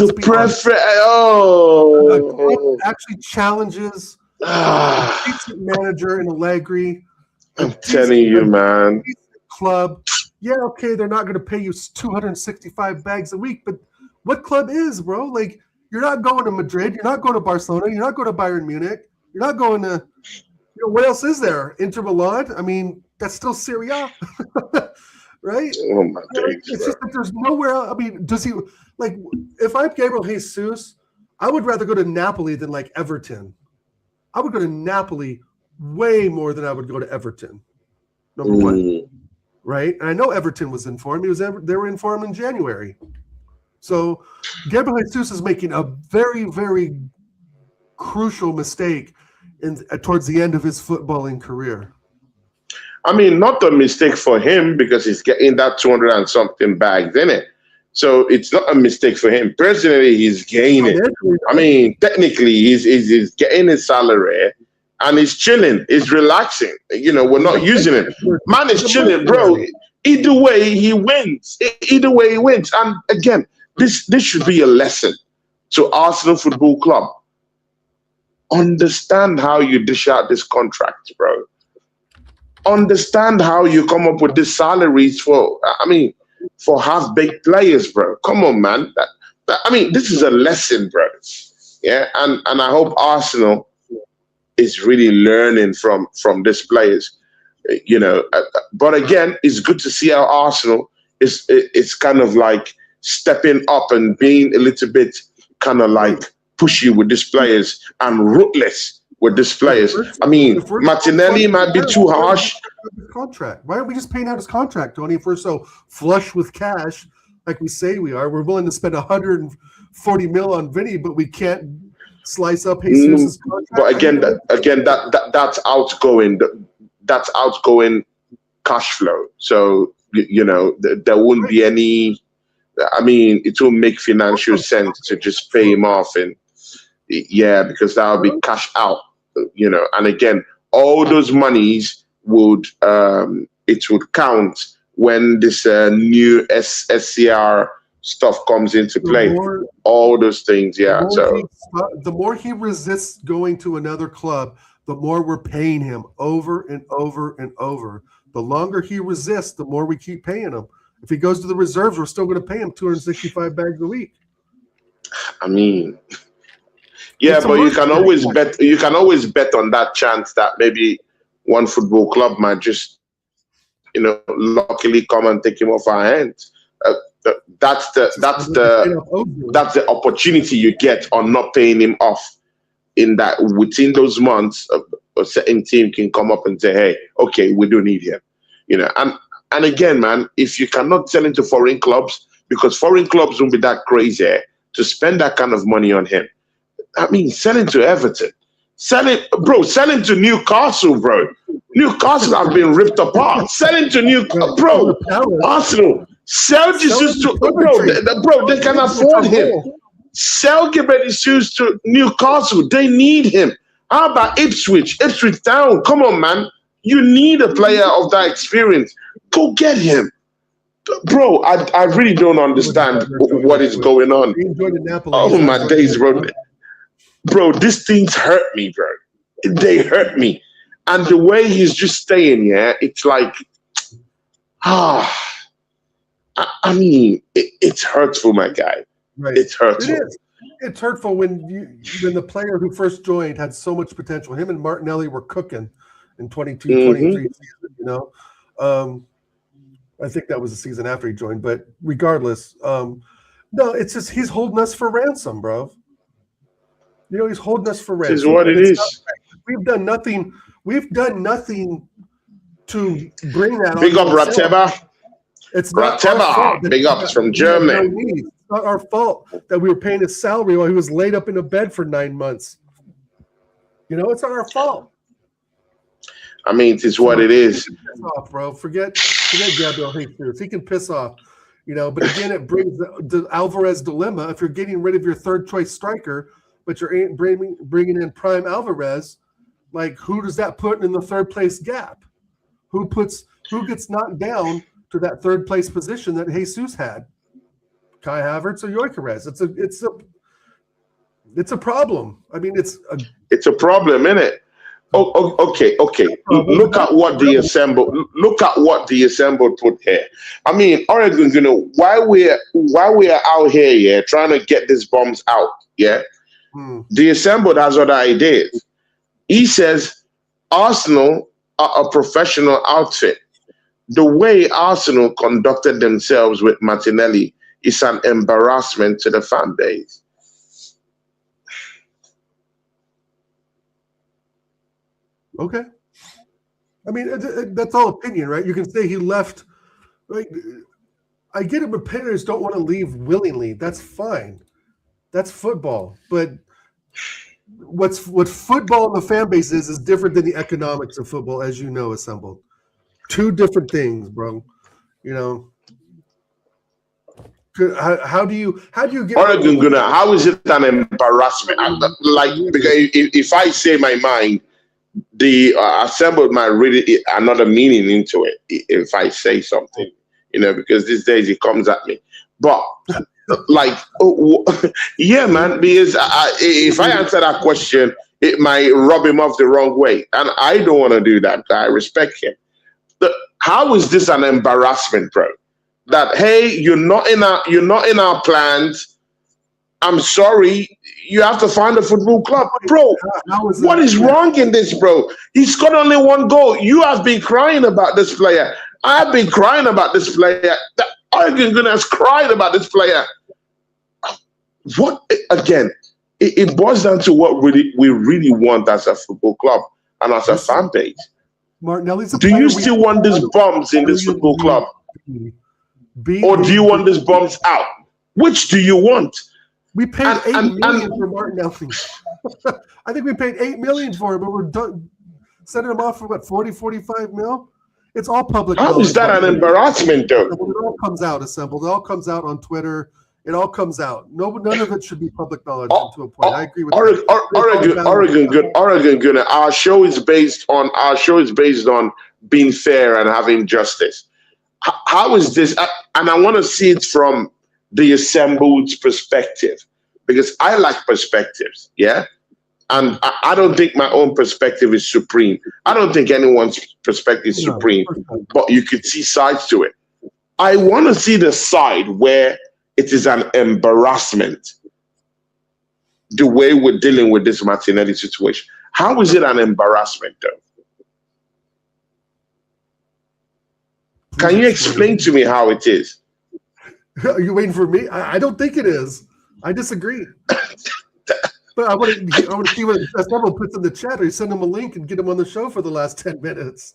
Actually challenges a decent manager in Allegri. I'm telling you, man. Club. Yeah, okay, they're not going to pay you 265 bags a week, but what club is, bro? Like, you're not going to Madrid. You're not going to Barcelona. You're not going to Bayern Munich. You're not going to, what else is there? Inter Milan? I mean, that's still Serie A, right? Oh, my days, it's just that there's nowhere else. I mean, does he, like, if I'm Gyokeres Jesus, I would rather go to Napoli than, like, Everton. I would go to Napoli way more than I would go to Everton, number one. Right? And I know Everton was in form. They were in form in January. So Gyokeres Jesus is making a very, very crucial mistake towards the end of his footballing career. I mean, not a mistake for him because he's getting that 200 and something bags in it. So it's not a mistake for him. Personally, he's gaining. I mean, technically, he's getting his salary. And he's chilling, he's relaxing. You know, we're not using him. Man is chilling, bro. Either way, he wins. Either way, he wins. And again, this should be a lesson to Arsenal Football Club. Understand how you dish out this contract, bro. Understand how you come up with these salaries for half-baked players, bro. Come on, man. This is a lesson, bro. Yeah, and I hope Arsenal is really learning from these players, you know. But again, it's good to see how Arsenal is kind of like stepping up and being a little bit kind of like pushy with these players and ruthless with these players. I mean, Martinelli might be too harsh. Contract. Why aren't we just paying out his contract, Tony? If we're so flush with cash, like we say we are, we're willing to spend 140 mil on Vinny, but we can't slice up Jesus' contract. But that's outgoing. That's outgoing cash flow. So you know there wouldn't be any. I mean, it will make financial sense to just pay him off, and because that would be cash out. You know, and again, all those monies would count when this new SCR stuff comes into play. All those things, the more he resists going to another club, the more we're paying him over and over and over. The longer he resists, the more we keep paying him. If he goes to the reserves, we're still going to pay him 265 bags a week. I mean, but you can always bet. You can always bet on that chance that maybe one football club might just, luckily come and take him off our hands. That's the opportunity you get on not paying him off. In that within those months, a certain team can come up and say, "Hey, okay, we do need him," And again, man, if you cannot sell him to foreign clubs, because foreign clubs won't be that crazy to spend that kind of money on him. I mean, sell him to Everton, sell him to Newcastle, bro. Newcastle have been ripped apart. Sell him to Newcastle, Arsenal. Sell Jesus to bro. They can afford him. Sell Gyokeres Jesus to Newcastle. They need him. How about Ipswich? Ipswich Town. Come on, man. You need a player of that experience. Go get him. Bro, I really don't understand what is going on. Oh, my days, bro. Bro, these things hurt me, bro. They hurt me. And the way he's just staying, it's like, I mean, it's hurtful, my guy. Right. It's hurtful. It is. It's hurtful when the player who first joined had so much potential. Him and Martinelli were cooking, in 22-23 season, you know. I think that was the season after he joined, but regardless, no, it's just he's holding us for ransom, bro. You know, he's holding us for ransom. This is what it is. We've done nothing. We've done nothing to bring that. Big up Rateba. It's not our fault. Big ups from Germany. It's not our fault that we were paying his salary while he was laid up in a bed for 9 months. You know, it's not our fault. I mean, it's what it is. Piss off, bro. Forget Gabriel Jesus. He can piss off, you know. But again, it brings the Alvarez dilemma. If you're getting rid of your third choice striker, but you're bringing in prime Alvarez, like who does that put in the third place gap? Who gets knocked down to that third place position that Jesus had? Kai Havertz or Gyokeres? It's a problem. I mean, it's a problem, isn't it? Oh, okay. Look at what the assembled put here. I mean, Oregon, you know, while we're out here, yeah, trying to get these bombs out, yeah. The assembled has other ideas. He says Arsenal are a professional outfit. The way Arsenal conducted themselves with Martinelli is an embarrassment to the fan base. Okay. I mean, that's all opinion, right? You can say he left. Right? I get it, but players don't want to leave willingly. That's fine. That's football. But what football and the fan base is different than the economics of football, as you know, assembled. Two different things, bro. You know. How do you get Oregon Gunner? How is it an embarrassment? Because if I say my mind, the assembled might read another meaning into it if I say something, you know, because these days it comes at me. But yeah, man, because if I answer that question, it might rub him off the wrong way, and I don't want to do that. I respect him. How is this an embarrassment, bro? That hey, you're not in our plans. I'm sorry, you have to find a football club. Bro, what is wrong in this, bro? He's got only one goal. You have been crying about this player. I've been crying about this player. Oregon has cried about this player. What, again, it boils down to what we really want as a football club and as a fan base. Martinelli's do you still want these bombs in this football club? Or do you want these bombs out? Which do you want? We paid $8 million for Martinelli. I think we paid $8 million for him, but we're done sending him off for what, 40-45 mil? It's all public. How is that an embarrassment, though? It all comes out, assembled. It all comes out on Twitter. It all comes out. None of it should be public knowledge to a point. I agree with Oregon, good. Our show is based on being fair and having justice. How is this? And I want to see it from the assembled's perspective, because I like perspectives, yeah? And I don't think my own perspective is supreme. I don't think anyone's perspective is supreme, but you could see sides to it. I want to see the side where it is an embarrassment, the way we're dealing with this Martinelli situation. How is it an embarrassment, though? Can you explain to me how it is? Are you waiting for me? I don't think it is. I disagree. But I want to see what someone puts in the chat, or you send them a link and get them on the show for the last 10 minutes.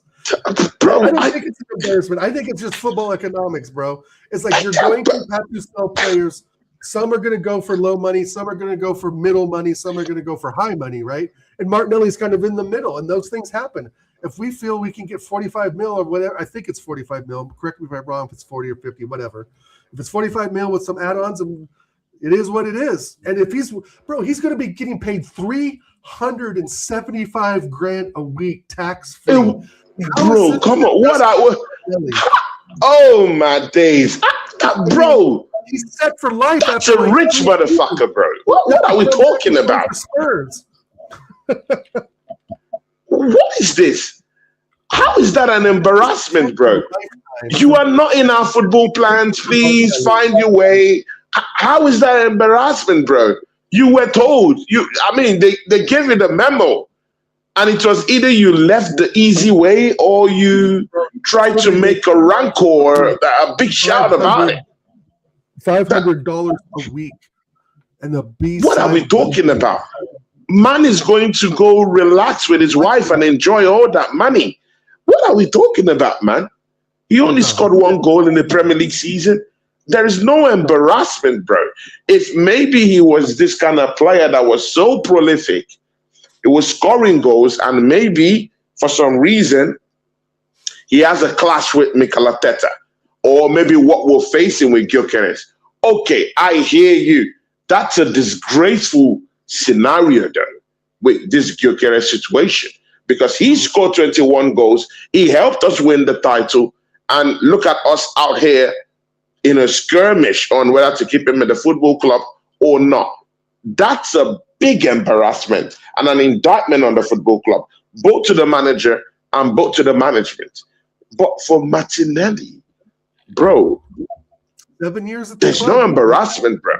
Bro, I don't think it's an embarrassment. I think it's just football economics, bro. It's like you're going to have to sell players. Some are going to go for low money. Some are going to go for middle money. Some are going to go for high money, right? And Martinelli's kind of in the middle, and those things happen. If we feel we can get 45 mil or whatever, I think it's 45 mil. Correct me if I'm wrong, if it's 40 or 50, whatever. If it's 45 mil with some add-ons, and it is what it is. And if he's going to be getting paid $375,000 a week tax-free. Bro, come on. Oh, my days. Bro. He's set for life. That's a rich motherfucker, bro. What are we talking about? What is this? How is that an embarrassment, bro? You are not in our football plans. Please find your way. How is that an embarrassment, bro? You were told. They gave you the memo. And it was either you left the easy way or you tried to make a rancor, a big shout about it. $500 a week. And the B. What are we talking about? Man is going to go relax with his wife and enjoy all that money. What are we talking about, man? He only scored 1 goal in the Premier League season. There is no embarrassment, bro. If maybe he was this kind of player that was so prolific, he was scoring goals, and maybe for some reason he has a clash with Mikel Arteta, or maybe what we're facing with Gyokeres. Okay, I hear you. That's a disgraceful scenario, though, with this Gyokeres situation, because he scored 21 goals. He helped us win the title, and look at us out here in a skirmish on whether to keep him in the football club or not. That's a big embarrassment and an indictment on the football club, both to the manager and both to the management. But for Martinelli, bro, 7 years at there's no embarrassment, bro.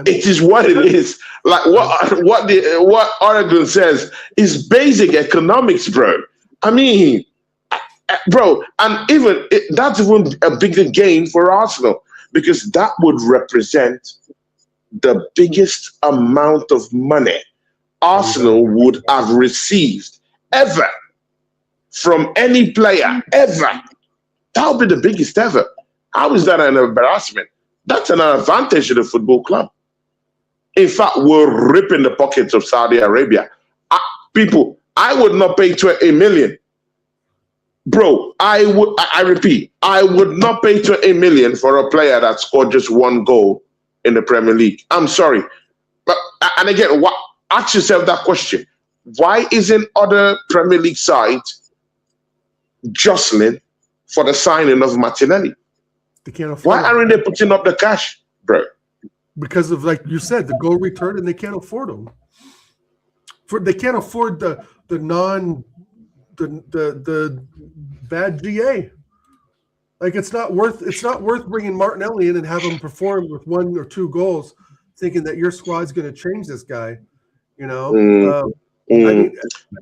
It is what it is. Like what Oregon says is basic economics, bro. I mean, bro, and even that's even a bigger gain for Arsenal, because that would represent the biggest amount of money Arsenal would have received ever from any player ever. That would be the biggest ever. How is that an embarrassment? That's an advantage to the football club. In fact, we're ripping the pockets of Saudi Arabia. People, I would not pay 20 million. Bro, I repeat, I would not pay 20 million for a player that scored just 1 goal in the Premier League. I'm sorry. But, and again, ask yourself that question. Why isn't other Premier League sides jostling for the signing of Martinelli? They can't afford Why aren't they putting up the cash, bro? Because of, like you said, the goal return, and they can't afford them. They can't afford the bad GA. Like it's not worth bringing Martinelli in and have him perform with 1 or 2 goals, thinking that your squad's going to change this guy. You know. I mean,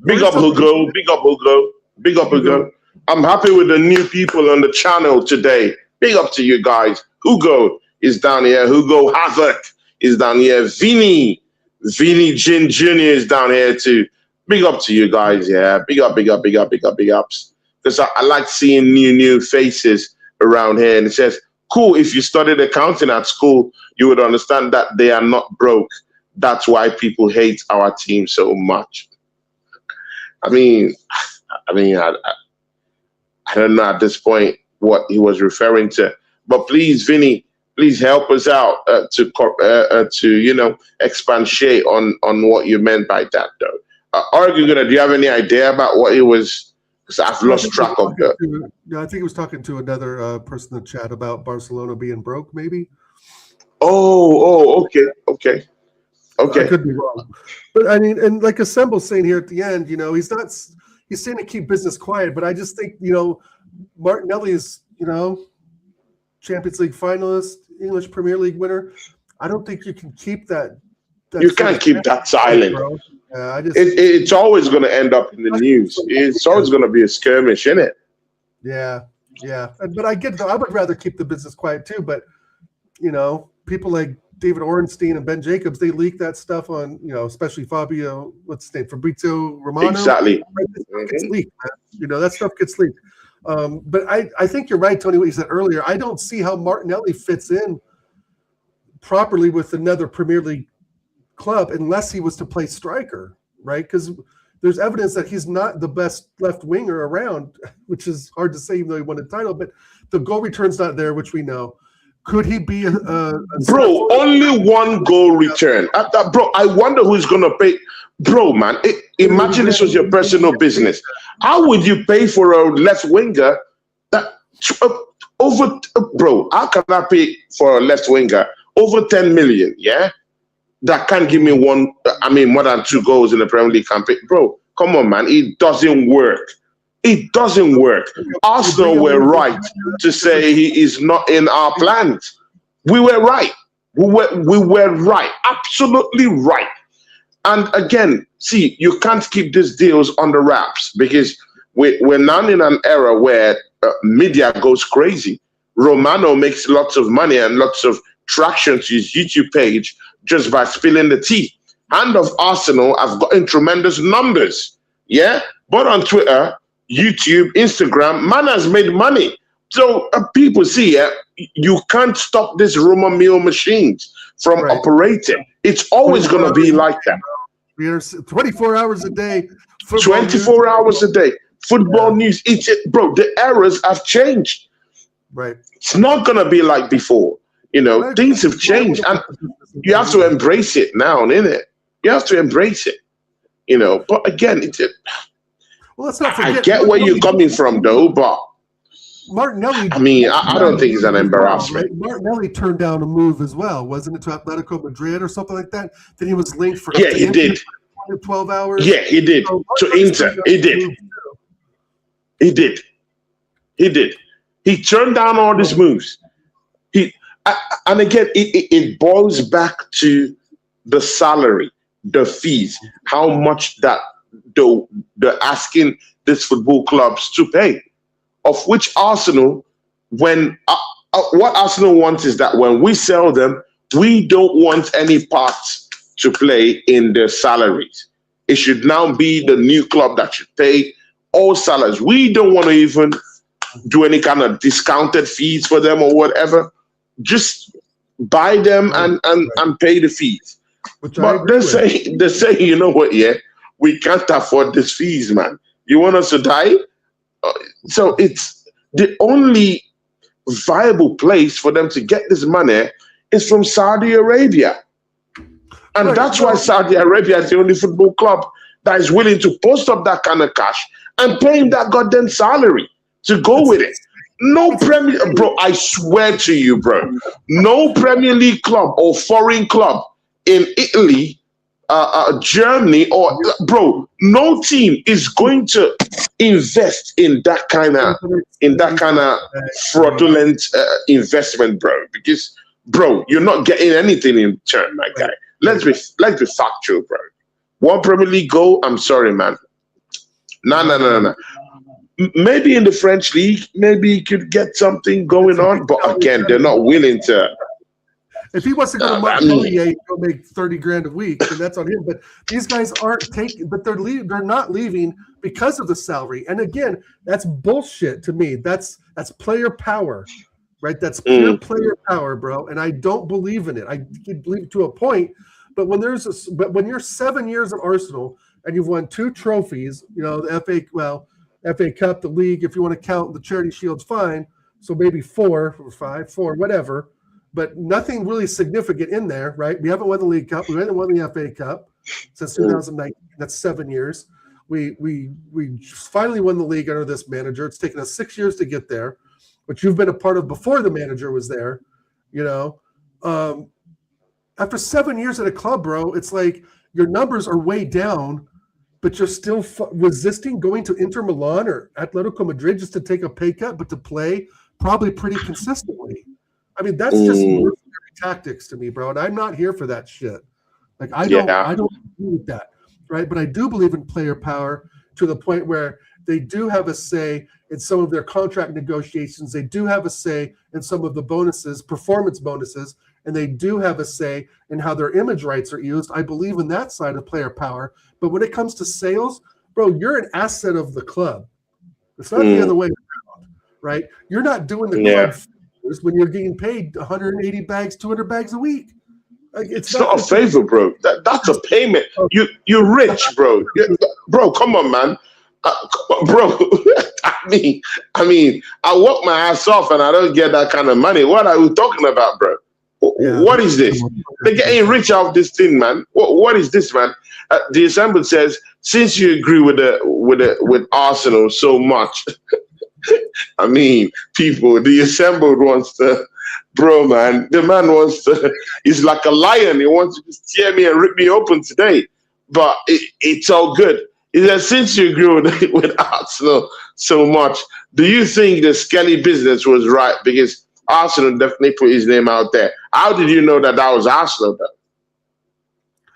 big up Hugo. Big up Hugo. Big up Hugo. I'm happy with the new people on the channel today. Big up to you guys. Hugo is down here. Hugo Havoc is down here. Vinny Jin Jr. is down here too. Big up to you guys. Yeah. Big up, big up, big up, big up, big ups. Because I like seeing new faces around here. And it says, cool, if you studied accounting at school, you would understand that they are not broke. That's why people hate our team so much. I don't know at this point what he was referring to, but please, Vinny, please help us out to expatiate on what you meant by that, though. Oregon, do you have any idea about what he was? Because I've lost track of that. I think he was talking to another person in the chat about Barcelona being broke, maybe. Okay. I could be wrong, but I mean, and like Assemble's saying here at the end, he's saying to keep business quiet, but I just think, Martinelli is, Champions League finalist, English Premier League winner. I don't think you can keep that. You can't keep that silent. It's always going to end up in the news. It's always going to be a skirmish, isn't it? Yeah. But I get it, though. I would rather keep the business quiet too. But people like David Ornstein and Ben Jacobs, they leak that stuff on, especially Fabrizio Romano. Exactly. It gets leaked, man. That stuff gets leaked. But I think you're right, Tony, what you said earlier. I don't see how Martinelli fits in properly with another Premier League club unless he was to play striker, right? Because there's evidence that he's not the best left winger around, which is hard to say even though he won a title, but the goal return's not there, which we know. Could he be a bro, only 1 goal return. Bro, I wonder who's going to pay. Bro, man, imagine this was your personal business. How would you pay for a left winger that bro, how can I pay for a left winger over 10 million, yeah? That can't give me more than 2 goals in the Premier League campaign. Bro, come on, man. It doesn't work. It doesn't work. Arsenal were right to say he is not in our plans. We were right. We were right. Absolutely right. And again, see, you can't keep these deals under wraps because we're now in an era where media goes crazy. Romano makes lots of money and lots of traction to his YouTube page just by spilling the tea. And of Arsenal have gotten tremendous numbers. Yeah, but on Twitter, YouTube, Instagram, man has made money. So people see, you can't stop this rumor mill machines from operating. It's always going to be like that. 24 hours a day. 24 hours a day. Football news. Bro, the eras have changed. Right. It's not going to be like before. You know, things have changed. And you have to embrace it now, innit? You have to embrace it. You know, but again, well, let's not forget. I get where you're coming from, though, but Martinelli. I mean, I don't think it's an embarrassment. Right? Martinelli turned down a move as well, wasn't it, to Atletico Madrid or something like that? Then he was linked for he did 12 hours. Yeah, he did to Inter. He did. He turned down all these moves. And again, it boils back to the salary, the fees, how much that they're asking these football clubs to pay. Of which Arsenal, when what Arsenal wants is that when we sell them, we don't want any parts to play in their salaries. It should now be the new club that should pay all salaries. We don't want to even do any kind of discounted fees for them or whatever. Just buy them and pay the fees. But they're saying, you know what, we can't afford these fees, man. You want us to die? So it's the only viable place for them to get this money is from Saudi Arabia. And that's why Saudi Arabia is the only football club that is willing to post up that kind of cash and pay him that goddamn salary to go with it. No Premier, bro, I swear to you, bro, no Premier League club or foreign club in Italy, Germany, or bro, no team is going to invest in that kind of fraudulent investment, bro. Because, bro, you're not getting anything in return, my guy. Let's be factual, bro. One Premier League goal, I'm sorry, man. No. Maybe in the French league, maybe he could get something going on, but again, they're not willing to. If he wants to go to Montpellier, he'll make 30 grand a week, and that's on him. But these guys aren't taking, but they're not leaving because of the salary. And again, that's bullshit to me. That's player power, right? That's pure player power, bro. And I don't believe in it. I believe to a point, but when you're 7 years at Arsenal and you've won 2 trophies, you know, the FA Cup, the league, if you want to count the Charity Shield's fine. So maybe 4 or 5, whatever. But nothing really significant in there, right? We haven't won the League Cup. We haven't won the FA Cup since 2019. That's 7 years. We finally won the league under this manager. It's taken us 6 years to get there, which you've been a part of before the manager was there. You know, after 7 years at a club, bro, it's like your numbers are way down, but you're still resisting going to Inter Milan or Atletico Madrid just to take a pay cut, but to play probably pretty consistently. I mean, that's just mercenary tactics to me, bro. And I'm not here for that shit. Like, I don't agree with that, right? But I do believe in player power to the point where they do have a say in some of their contract negotiations. They do have a say in some of the bonuses, performance bonuses, and they do have a say in how their image rights are used. I believe in that side of player power. But when it comes to sales, bro, you're an asset of the club. It's not the other way around, right? You're not doing the club when you're getting paid 180 bags, 200 bags a week. Like, it's not a favor, bro. That's a payment. You're rich, bro. Bro, come on, man. Bro, I mean, I work my ass off and I don't get that kind of money. What are you talking about, bro? What is this? They're getting rich off this thing, man. What is this, man? The Assembled says, since you agree with Arsenal so much, I mean, people, the Assembled wants to, bro, man. The man wants to. He's like a lion. He wants to just tear me and rip me open today. But it's all good. He says, since you agree with Arsenal so much, do you think the Skelly business was right? Because Arsenal definitely put his name out there. How did you know that was Arsenal, though?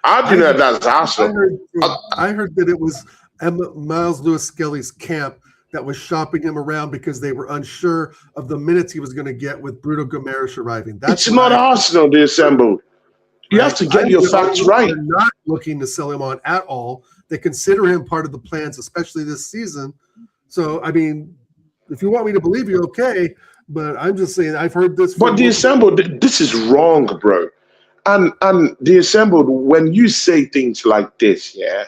How do you know that's Arsenal? I heard that it was Miles Lewis Skelly's camp that was shopping him around because they were unsure of the minutes he was going to get with Bruno Gomes arriving. It's not Arsenal, they assembled. You have to get your facts right. They're not looking to sell him on at all. They consider him part of the plans, especially this season. So, I mean, if you want me to believe you, okay. But I'm just saying, I've heard this. But the assembled, this is wrong, bro. And the assembled, when you say things like this, yeah,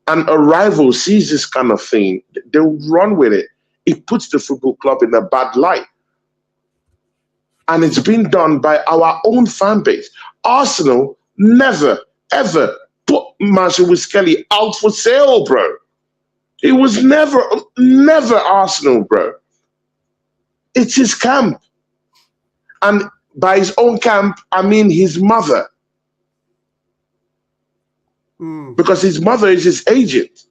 and a rival sees this kind of thing, they'll run with it. It puts the football club in a bad light. And it's been done by our own fan base. Arsenal never, ever put Marshall Kelly out for sale, bro. It was never Arsenal, bro. It's his camp. And by his own camp, I mean his mother. Because his mother is his agent.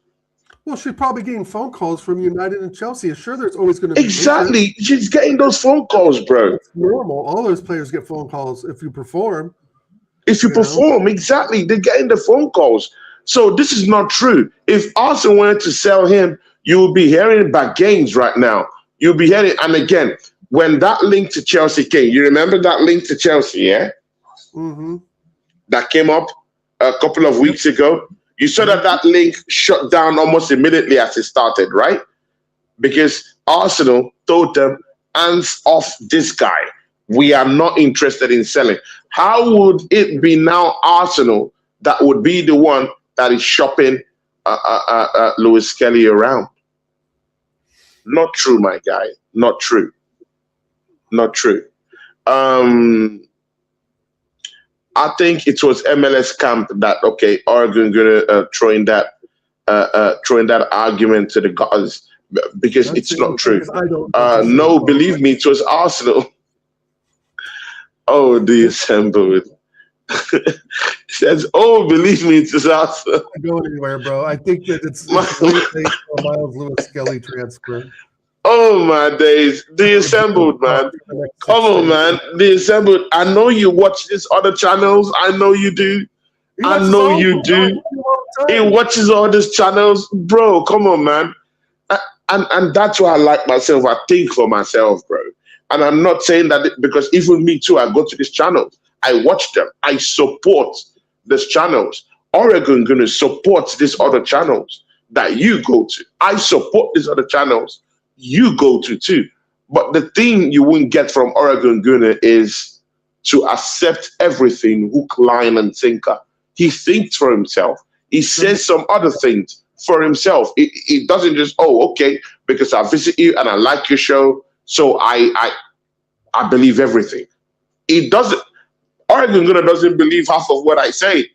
Well, she's probably getting phone calls from United and Chelsea. Sure, there's always going to be exactly. She's getting those phone calls, bro. It's normal. All those players get phone calls if you perform. If you perform, exactly, they're getting the phone calls. So this is not true. If Arsenal wanted to sell him, you will be hearing back games right now. You'll be hearing, and again, when that link to Chelsea came, you remember that link to Chelsea, yeah? Mm-hmm. That came up a couple of weeks ago. You saw that link shut down almost immediately as it started, right? Because Arsenal told them, hands off this guy. We are not interested in selling. How would it be now Arsenal that would be the one that is shopping Lewis Kelly around? Not true, my guy. Not true. Not true. I think it was MLS camp that Oregon gonna throw in that argument to the guys because it's not true. No, believe me, it was Arsenal. Oh, the assembled. Says, oh, believe me, it's Arsenal. Not going anywhere, bro. I think that it's a Miles Lewis Skelly transfer. Oh my days, the assembled, man. Come on, man. The assembled. I know you watch these other channels. I know you do. I know you do. He watches all these channels, bro. Come on, man. And that's why I like myself. I think for myself, bro. And I'm not saying that because even me too. I go to these channels. I watch them. I support these channels. Oregon gonna support these other channels that you go to. I support these other channels you go to too. But the thing you won't get from Oregon Gunner is to accept everything hook, line, and sinker. He thinks for himself. He says some other things for himself. He doesn't just, oh, okay, because I visit you and I like your show, so I believe everything. He doesn't. Oregon Gunner doesn't believe half of what I say.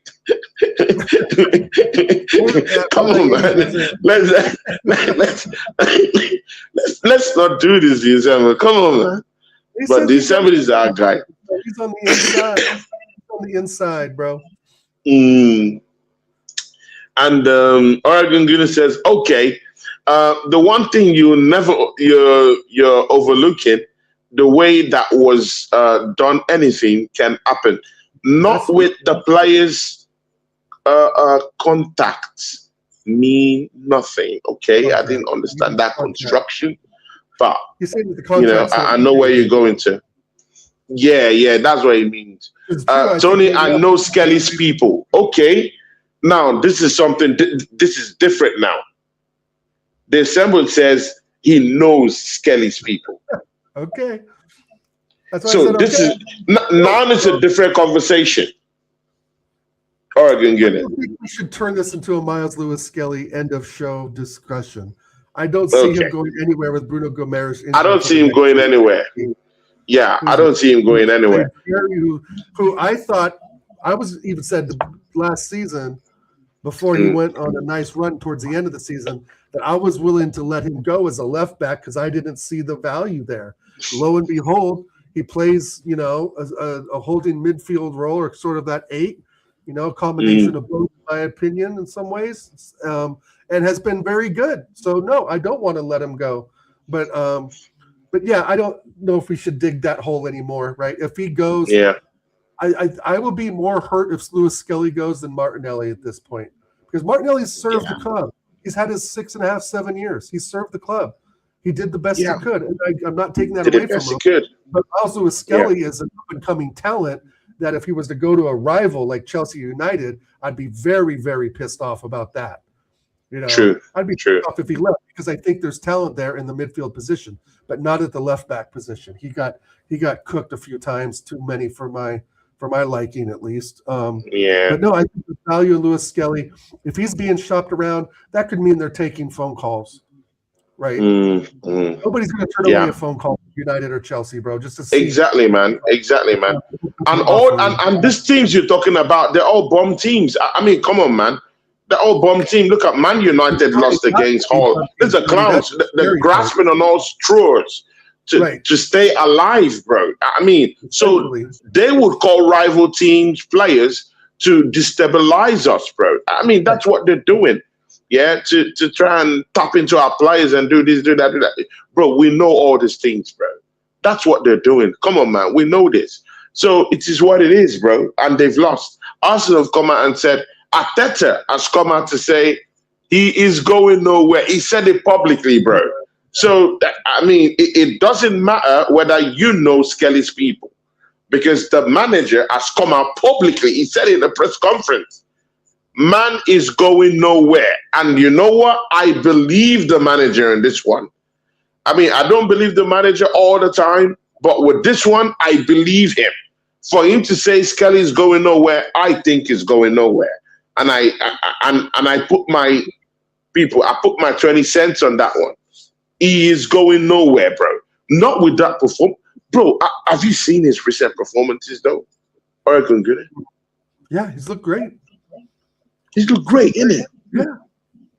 Come on, man. Let's not do this, December. Come on, man. But December is our guy. He's on the inside. He's on the inside, bro. And Oregon Gunner says, okay. The one thing you're overlooking, the way that was done, anything can happen. Not with the players' contacts mean nothing. Okay, I didn't understand that construction, but I know where you're going to. Yeah, that's what it means. Tony, I know Skelly's people. Okay, now this is something. This is different now. The assemblage says he knows Skelly's people. Okay. So this is now it's a different conversation. Oregon, get it. I think we should turn this into a Miles Lewis Skelly end of show discussion. I don't see him going anywhere with Bruno Gomes. I don't see him going anywhere. Yeah, I don't see him going anywhere. Who I thought I was even said last season before he went on a nice run towards the end of the season that I was willing to let him go as a left back because I didn't see the value there. Lo and behold, he plays, a holding midfield role or sort of that 8, combination of both, in my opinion, in some ways, and has been very good. So no, I don't want to let him go. But yeah, I don't know if we should dig that hole anymore, right? If he goes, I will be more hurt if Louis Skelly goes than Martinelli at this point, because Martinelli's served the club. He's had his 6.5, 7 years. He served the club. He did the best he could, and I'm not taking that away from him. But also with Skelly is an up-and-coming talent that if he was to go to a rival like Chelsea United, I'd be very, very pissed off about that. You know, I'd be pissed off if he left, because I think there's talent there in the midfield position, but not at the left back position. He got cooked a few times, too many for my liking, at least. But no, I think the value of Louis Skelly, if he's being shopped around, that could mean they're taking phone calls, right? Nobody's going to turn away a phone call from United or Chelsea, bro. Just to see. Exactly, man. And these teams you're talking about, they're all bomb teams. I mean, come on, man. They're all bomb team. Look at Man United lost against Hull. These are clowns. They're grasping on all straws to stay alive, bro. I mean, so they would call rival teams players to destabilize us, bro. I mean, that's what they're doing. Yeah, to try and tap into our players and do this, do that, do that. Bro, we know all these things, bro. That's what they're doing. Come on, man. We know this. So it is what it is, bro. And they've lost. Arsenal have come out and said, Arteta has come out to say he is going nowhere. He said it publicly, bro. So, I mean, it doesn't matter whether you know Skelly's people, because the manager has come out publicly. He said it in a press conference. Man is going nowhere. And you know what? I believe the manager in this one. I mean, I don't believe the manager all the time, but with this one, I believe him. For him to say Skelly is going nowhere, I think he's going nowhere. And I put my 20 cents on that one. He is going nowhere, bro. Not with that performance. Bro, have you seen his recent performances, though? Oregon good. Yeah, he's looked great. He's looked great, isn't it?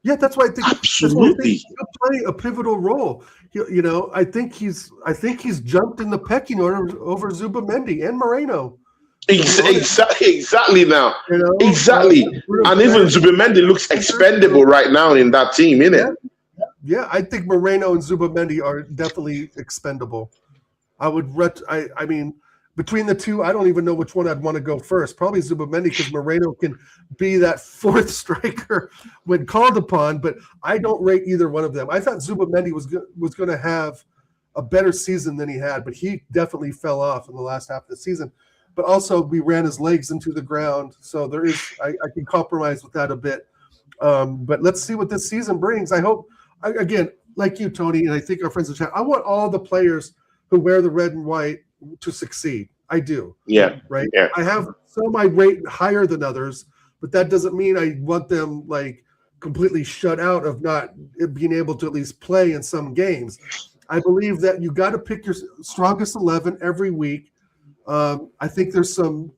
Yeah, that's why I think absolutely he'll play a pivotal role. You know, I think he's jumped in the pecking order over Zubamendi and Moreno. Exactly now. You know, exactly. And even Zubamendi looks expendable right now in that team, innit? Yeah, I think Moreno and Zubamendi are definitely expendable. I mean, between the two, I don't even know which one I'd want to go first. Probably Zubamendi, because Moreno can be that fourth striker when called upon, but I don't rate either one of them. I thought Zubamendi was going to have a better season than he had, but he definitely fell off in the last half of the season. But also, we ran his legs into the ground, so there is I can compromise with that a bit. But let's see what this season brings. I hope, again, like you, Tony, and I think our friends in chat, I want all the players who wear the red and white to succeed. I do. Yeah. Right? Yeah. I have some I rate higher than others, but that doesn't mean I want them like completely shut out of not being able to at least play in some games. I believe that you got to pick your strongest 11 every week. I think there's some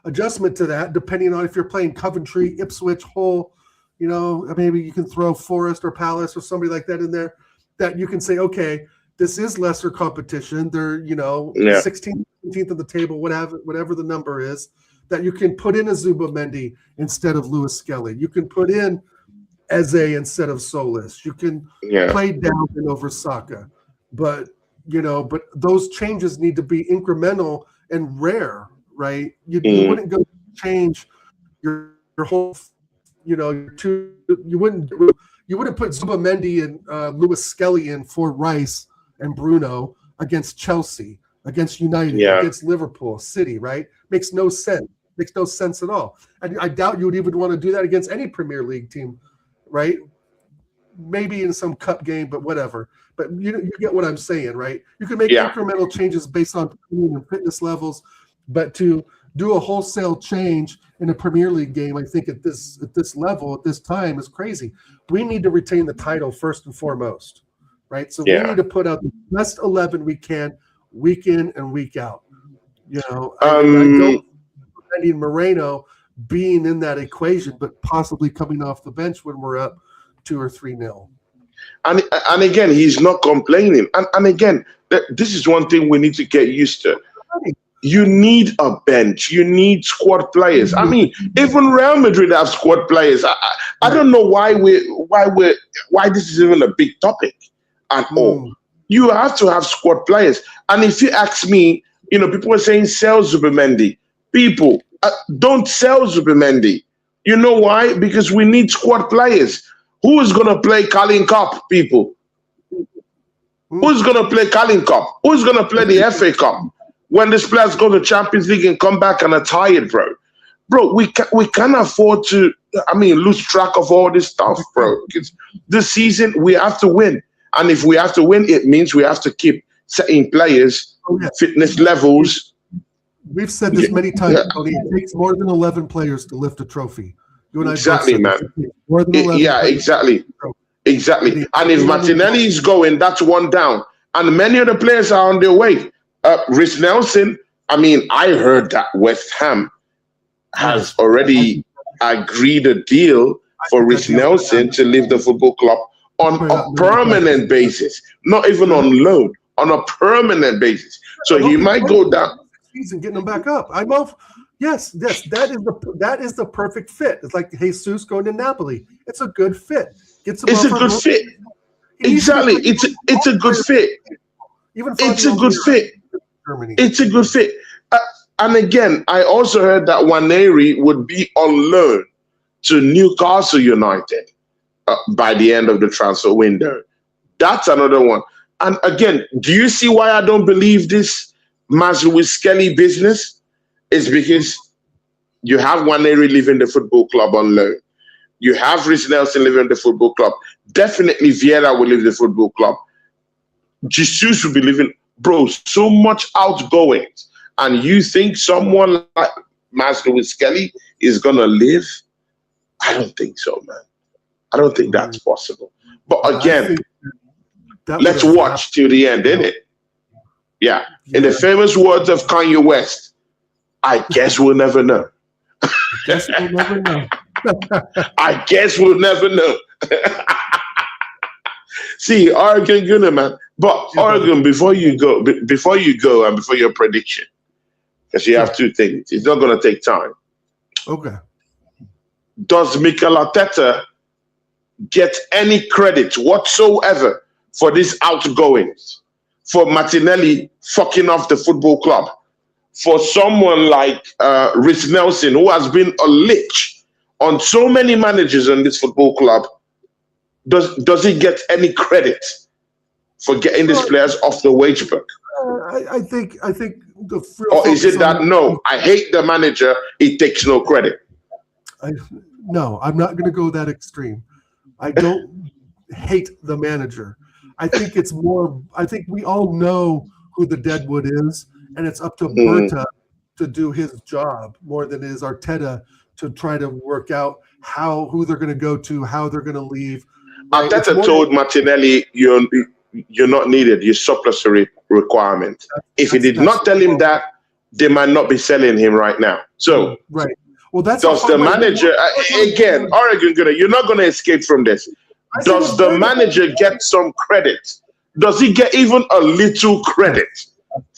adjustment to that depending on if you're playing Coventry, Ipswich, Hull, maybe you can throw Forest or Palace or somebody like that in there that you can say, okay, this is lesser competition. They're, 16th, 17th of the table, whatever the number is, that you can put in a Zubamendi instead of Louis Skelly. You can put in Eze instead of Solis. You can play down over Saka. But those changes need to be incremental and rare, right? You wouldn't go change your whole, you wouldn't put Zubamendi and Louis Skelly in for Rice and Bruno against Chelsea, against United, against Liverpool, City, right? Makes no sense. Makes no sense at all. And I doubt you would even want to do that against any Premier League team, right? Maybe in some cup game, but whatever. But you get what I'm saying, right? You can make incremental changes based on fitness levels, but to do a wholesale change in a Premier League game, I think at this level, at this time, is crazy. We need to retain the title first and foremost, right? So we need to put out the best 11 we can, week in and week out. I don't need Moreno being in that equation, but possibly coming off the bench when we're up 2 or 3-0. And again, he's not complaining. And again, this is one thing we need to get used to. You need a bench. You need squad players. I mean, even Real Madrid have squad players. I don't know why this is even a big topic at all. You have to have squad players. And if you ask me, People are saying sell Zubimendi. People, don't sell Zubimendi. You know why? Because we need squad players. Who is going to play Carling Cup, people? Who's going to play Carling Cup? Who's going to play the FA Cup? When these players go to Champions League and come back and are tired, bro. Bro, we can't afford to, lose track of all this stuff, bro. This season, we have to win. And if we have to win, it means we have to keep setting players, fitness levels. We've said this many times, Tony. It takes more than 11 players to lift a trophy. You and I exactly, man. More than 11 exactly. Exactly. And if Martinelli is going, that's one down. And many of the players are on their way. Rhys Nelson, I heard that West Ham has already agreed a deal for Rhys Nelson to leave the football club on a permanent basis, not even on loan, on a permanent basis. So he might go down. Season getting them back up. Yes, that is the perfect fit. It's like Jesus going to Napoli. It's a good fit. It's a good fit. Exactly. It's a good fit. It's a good fit. It's a good fit. And again, I also heard that Nwaneri would be on loan to Newcastle United by the end of the transfer window. That's another one. And again, do you see why I don't believe this Mazzuwishkeli business? It's because you have Nwaneri leaving the football club on loan. You have Rhys Nelson leaving the football club. Definitely Vieira will leave the football club. Jesus will be leaving. Bro, so much outgoings. And you think someone like Mazzuwishkeli is going to live? I don't think so, man. I don't think that's possible. But again, let's watch till the end, innit? Yeah. In the famous words of Kanye West, I guess we'll never know. I guess we'll never know. I guess we'll never know. See, Oregon, good man. But Oregon, before you go, and before your prediction, because you have two things. It's not going to take time. Okay. Does Mikel Arteta get any credit whatsoever for these outgoings? For Martinelli fucking off the football club? For someone like Rhys Nelson, who has been a lich on so many managers in this football club, does he get any credit for getting these players off the wage book? I think the or is it that no, I hate the manager, he takes no credit? No, I'm not going to go that extreme. I don't hate the manager. I think it's more. I think we all know who the Deadwood is, and it's up to Berta to do his job more than it is Arteta to try to work out who they're going to go to, how they're going to leave. Right? Arteta told Martinelli, you're not needed. You're surplus requirement. If he did not tell him that, they might not be selling him right now. So, right. Well, that's does the manager again, Oregon? You're not going to escape from this. Does the manager get some credit? Does he get even a little credit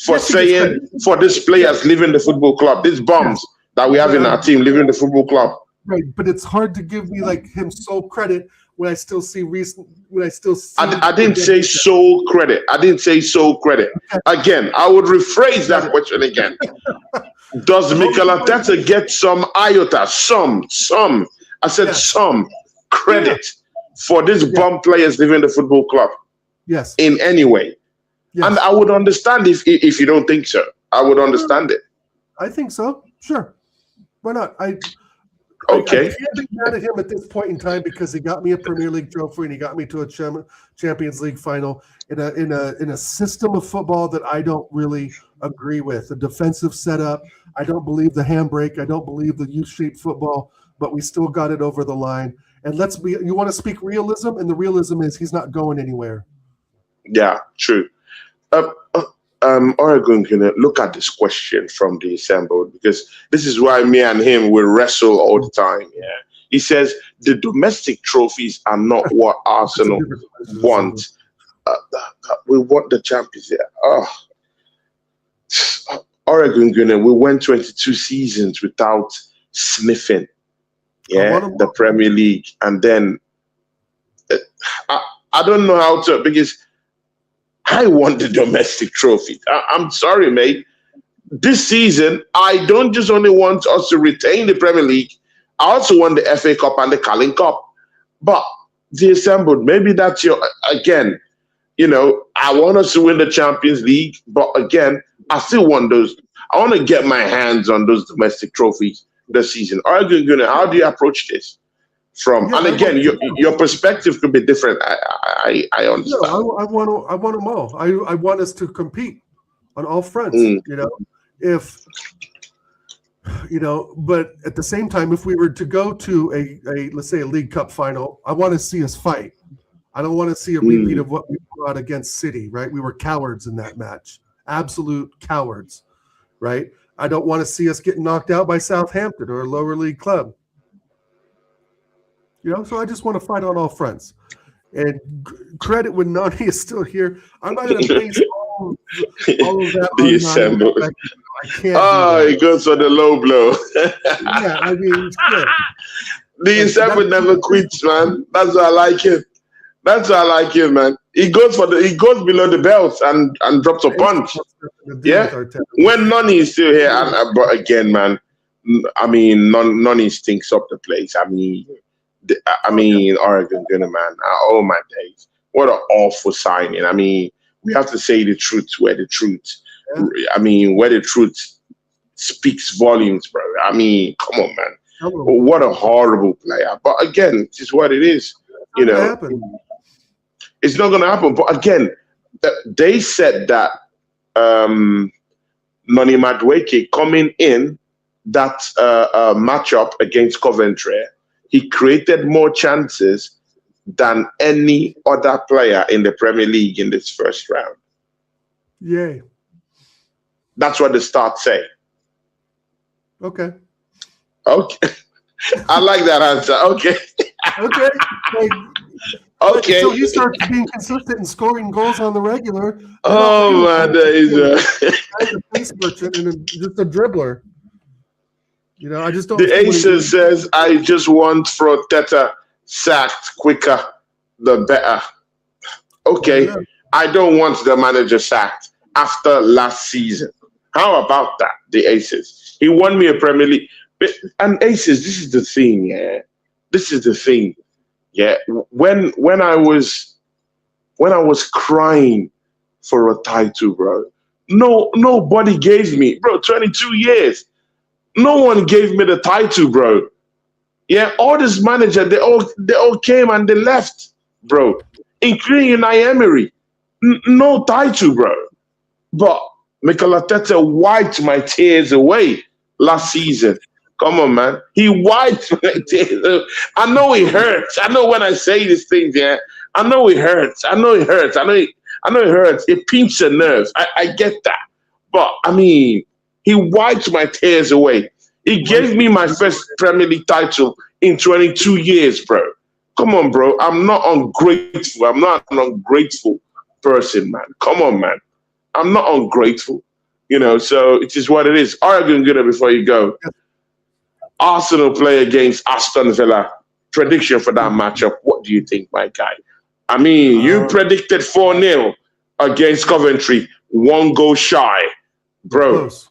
for saying for these players leaving the football club, these bums that we have in our team leaving the football club? Right, but it's hard to give me like him sole credit when I still see I didn't say sole credit. I didn't say sole credit. Again, I would rephrase that question again. Does Mikel Arteta get some iota, some? I said some credit for these bum players leaving the football club? Yes. In any way. Yes. And I would understand if you don't think so. I would understand it. I think so. Sure. Why not? Okay. I can't be mad at him at this point in time because he got me a Premier League trophy and he got me to a Champions League final in a system of football that I don't really agree with. The defensive setup. I don't believe the handbrake. I don't believe the U-shaped football, but we still got it over the line. And you want to speak realism, and the realism is he's not going anywhere. Yeah, true. Oregon, look at this question from the assembled, because this is why me and him will wrestle all the time. Yeah, he says the domestic trophies are not what Arsenal want. We want the Champions. Oregon, we went 22 seasons without sniffing. The Premier League, and then I don't know how to, because I want the domestic trophy. I'm sorry, mate. this season, I don't just only want us to retain the Premier League, I also want the FA Cup and the Carling Cup. But the assembled, maybe that's again, I want us to win the Champions League, but again, I still want those. I want to get my hands on those domestic trophies this season. How do you approach this? And again, your perspective could be different. I understand. No, I want them all. I want us to compete on all fronts. But at the same time, if we were to go to a let's say a League Cup final, I want to see us fight. I don't want to see a repeat of what we brought against City, right? We were cowards in that match, absolute cowards, right? I don't want to see us get knocked out by Southampton or a lower league club. So I just want to fight on all fronts. And credit when Nani is still here. I'm not going to base all of that on Nani. I can't. He goes for the low blow. Yeah, I mean, shit. The December never quits, man. That's why I like him. Man. He goes below the belt and drops a punch. Yeah. When Nani is still here, but again, man, I mean, Nani stinks up the place. I mean, Oregon Gunner, man. Oh my days! What an awful signing. I mean, we have to say the truth where the truth. I mean, where the truth speaks volumes, bro. I mean, come on, man. What a horrible player. But again, it's just what it is. It's not going to happen. But again, they said that Noni Madueke coming in that matchup against Coventry, he created more chances than any other player in the Premier League in this first round. Yay. That's what the stats say. Okay. I like that answer. Okay. Okay. So he starts being consistent and scoring goals on the regular. Oh my days. A face merchant and just a dribbler. I just don't. The Aces says, I just want Frotetta sacked quicker, the better. Okay. Oh, yeah. I don't want the manager sacked after last season. How about that? The Aces. He won me a Premier League. And Aces, this is the thing, yeah. This is the thing. Yeah. When I was crying for a title, bro. Nobody gave me, bro, 22 years. No one gave me the title, bro. Yeah, all this manager, they all came and they left, bro. Including Unai Emery. No title, bro. But Mikel Arteta wiped my tears away last season. Come on, man. He wiped my tears away. I know it hurts. I know when I say these things, yeah. I know it hurts. I know it hurts. It pinches the nerves. I get that. But, I mean, he wiped my tears away. He gave me my first Premier League title in 22 years, bro. Come on, bro. I'm not ungrateful. I'm not an ungrateful person, man. Come on, man. I'm not ungrateful. So it is what it is. Oregon Gunner, before you go. Arsenal play against Aston Villa. Prediction for that matchup. What do you think, my guy? I mean, you predicted 4-0 against Coventry. 1 goal shy. Bro, close.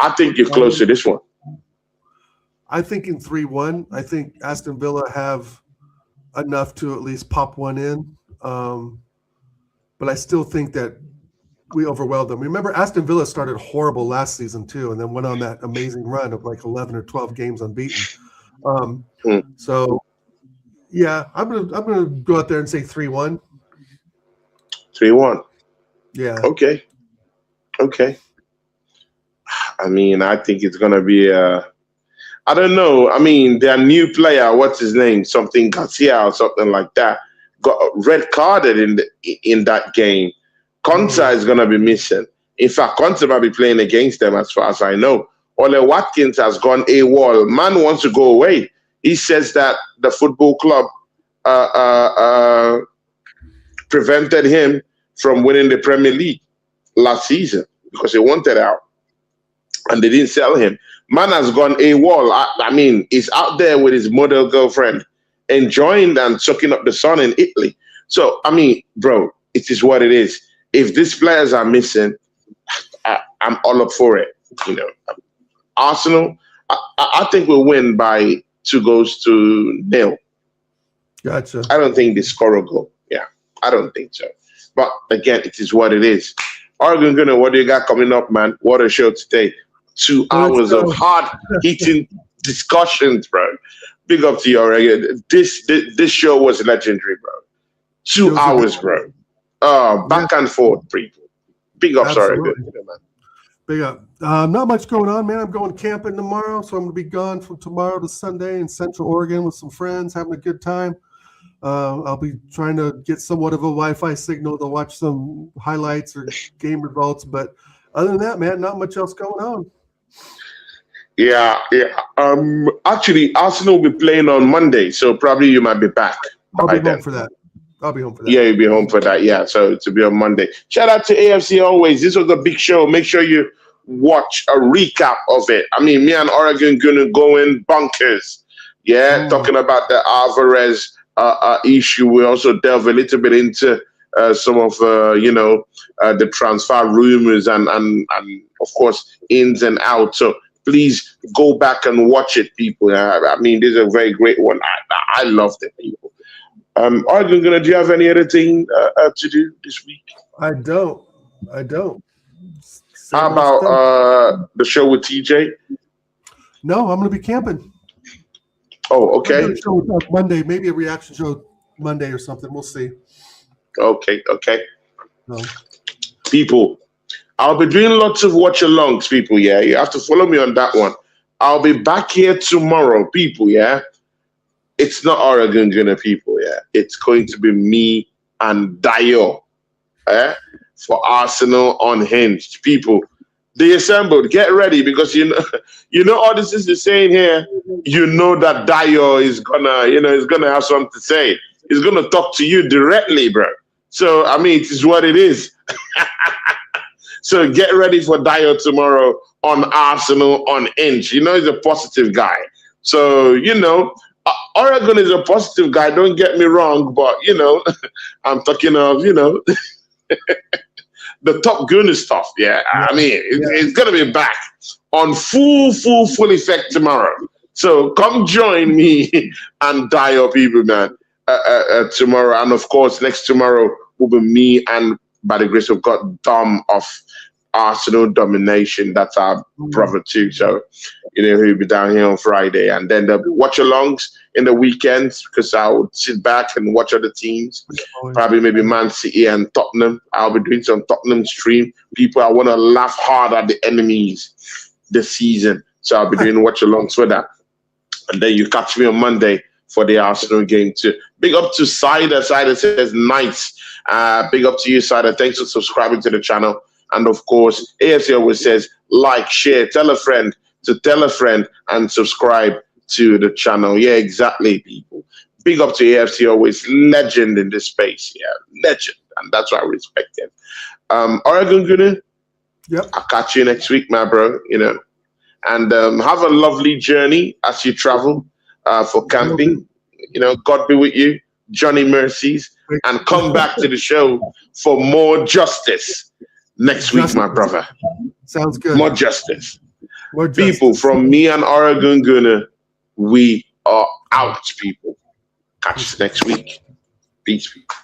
I think you're close to this one. I think in 3-1. I think Aston Villa have enough to at least pop one in. But I still think that we overwhelmed them. Remember, Aston Villa started horrible last season too, and then went on that amazing run of like 11 or 12 games unbeaten. So, yeah, I'm gonna go out there and say 3-1. 3-1. Yeah. Okay. I mean, I think it's gonna be I don't know. I mean, their new player, what's his name? Something Garcia or something like that, got red carded in that game. Konsa is gonna be missing. In fact, Konsa might be playing against them, as far as I know. Ole Watkins has gone AWOL. Man wants to go away. He says that the football club prevented him from winning the Premier League last season because he wanted out, and they didn't sell him. Man has gone AWOL. I mean, he's out there with his model girlfriend, enjoying and soaking up the sun in Italy. So, I mean, bro, it is what it is. If these players are missing, I'm all up for it. Arsenal, I think we'll win by 2-0. Gotcha. I don't think they score a goal. Yeah, I don't think so. But again, it is what it is. Oregon Gunner, what do you got coming up, man? What a show today. 2 hours of hard-hitting discussions, bro. Big up to you, Oregon. This show was legendary, bro. 2 hours, bro. Back and forth, people. Big up, Oregon, man. Big up. Not much going on, man. I'm going camping tomorrow, so I'm going to be gone from tomorrow to Sunday in Central Oregon with some friends, having a good time. I'll be trying to get somewhat of a Wi-Fi signal to watch some highlights or game results, but other than that, man, not much else going on. Yeah. Actually, Arsenal will be playing on Monday, so probably you might be back. I'll be home for that. Yeah, you'll be home for that. Yeah, so to be on Monday. Shout out to AFC always. This was a big show. Make sure you watch a recap of it. I mean, me and Oregon gonna go in bunkers. Yeah, talking about the Alvarez issue. We also delve a little bit into some of the transfer rumors and of course ins and outs. So please go back and watch it, people. I mean, this is a very great one. I loved it, people. Oregon, do you have any other thing to do this week? I don't. How about the show with TJ? No, I'm going to be camping. Oh, okay. Show Monday, maybe a reaction show Monday or something. We'll see. Okay. No. People, I'll be doing lots of watch-alongs, people, yeah? You have to follow me on that one. I'll be back here tomorrow, people, yeah? It's not Oregon Gunner, people, yeah? It's going to be me and Dio, for Arsenal Unhinged. People, they assembled. Get ready, because you know all this is saying here. You know that Dio is gonna have something to say. He's gonna talk to you directly, bro. So I mean, it is what it is. So get ready for Dio tomorrow on Arsenal Unhinged. You know he's a positive guy. So Oregon is a positive guy. Don't get me wrong, but I'm talking of the Top Gunner stuff. Yeah, I mean, it's gonna be back on full effect tomorrow. So come join me and Dio, people, man, tomorrow. And of course, next tomorrow will be me and, by the grace of God, Dom of Arsenal Domination. That's our brother too. So he'll be down here on Friday, and then there'll be watch-alongs in the weekends, because I would sit back and watch other teams, probably maybe Man City and Tottenham. I'll be doing some Tottenham stream. People, I want to laugh hard at the enemies this season, so I'll be doing watch-alongs for that. And then you catch me on Monday for the Arsenal game too. Big up to Cider. Cider says nice. Big up to you, Cider. Thanks for subscribing to the channel. And of course, AFC always says like, share, tell a friend to tell a friend, and subscribe to the channel. Yeah, exactly, people. Big up to AFC always, legend in this space. Yeah, legend, and that's why I respect him. Oregon Gunner, yep. I'll catch you next week, my bro. And have a lovely journey as you travel for camping. God be with you, Johnny Mercies, and come back to the show for more justice next week, my brother. Sounds good. More justice. People, from me and Oregon Gunner, we are out, people. Catch us next week. Peace, people.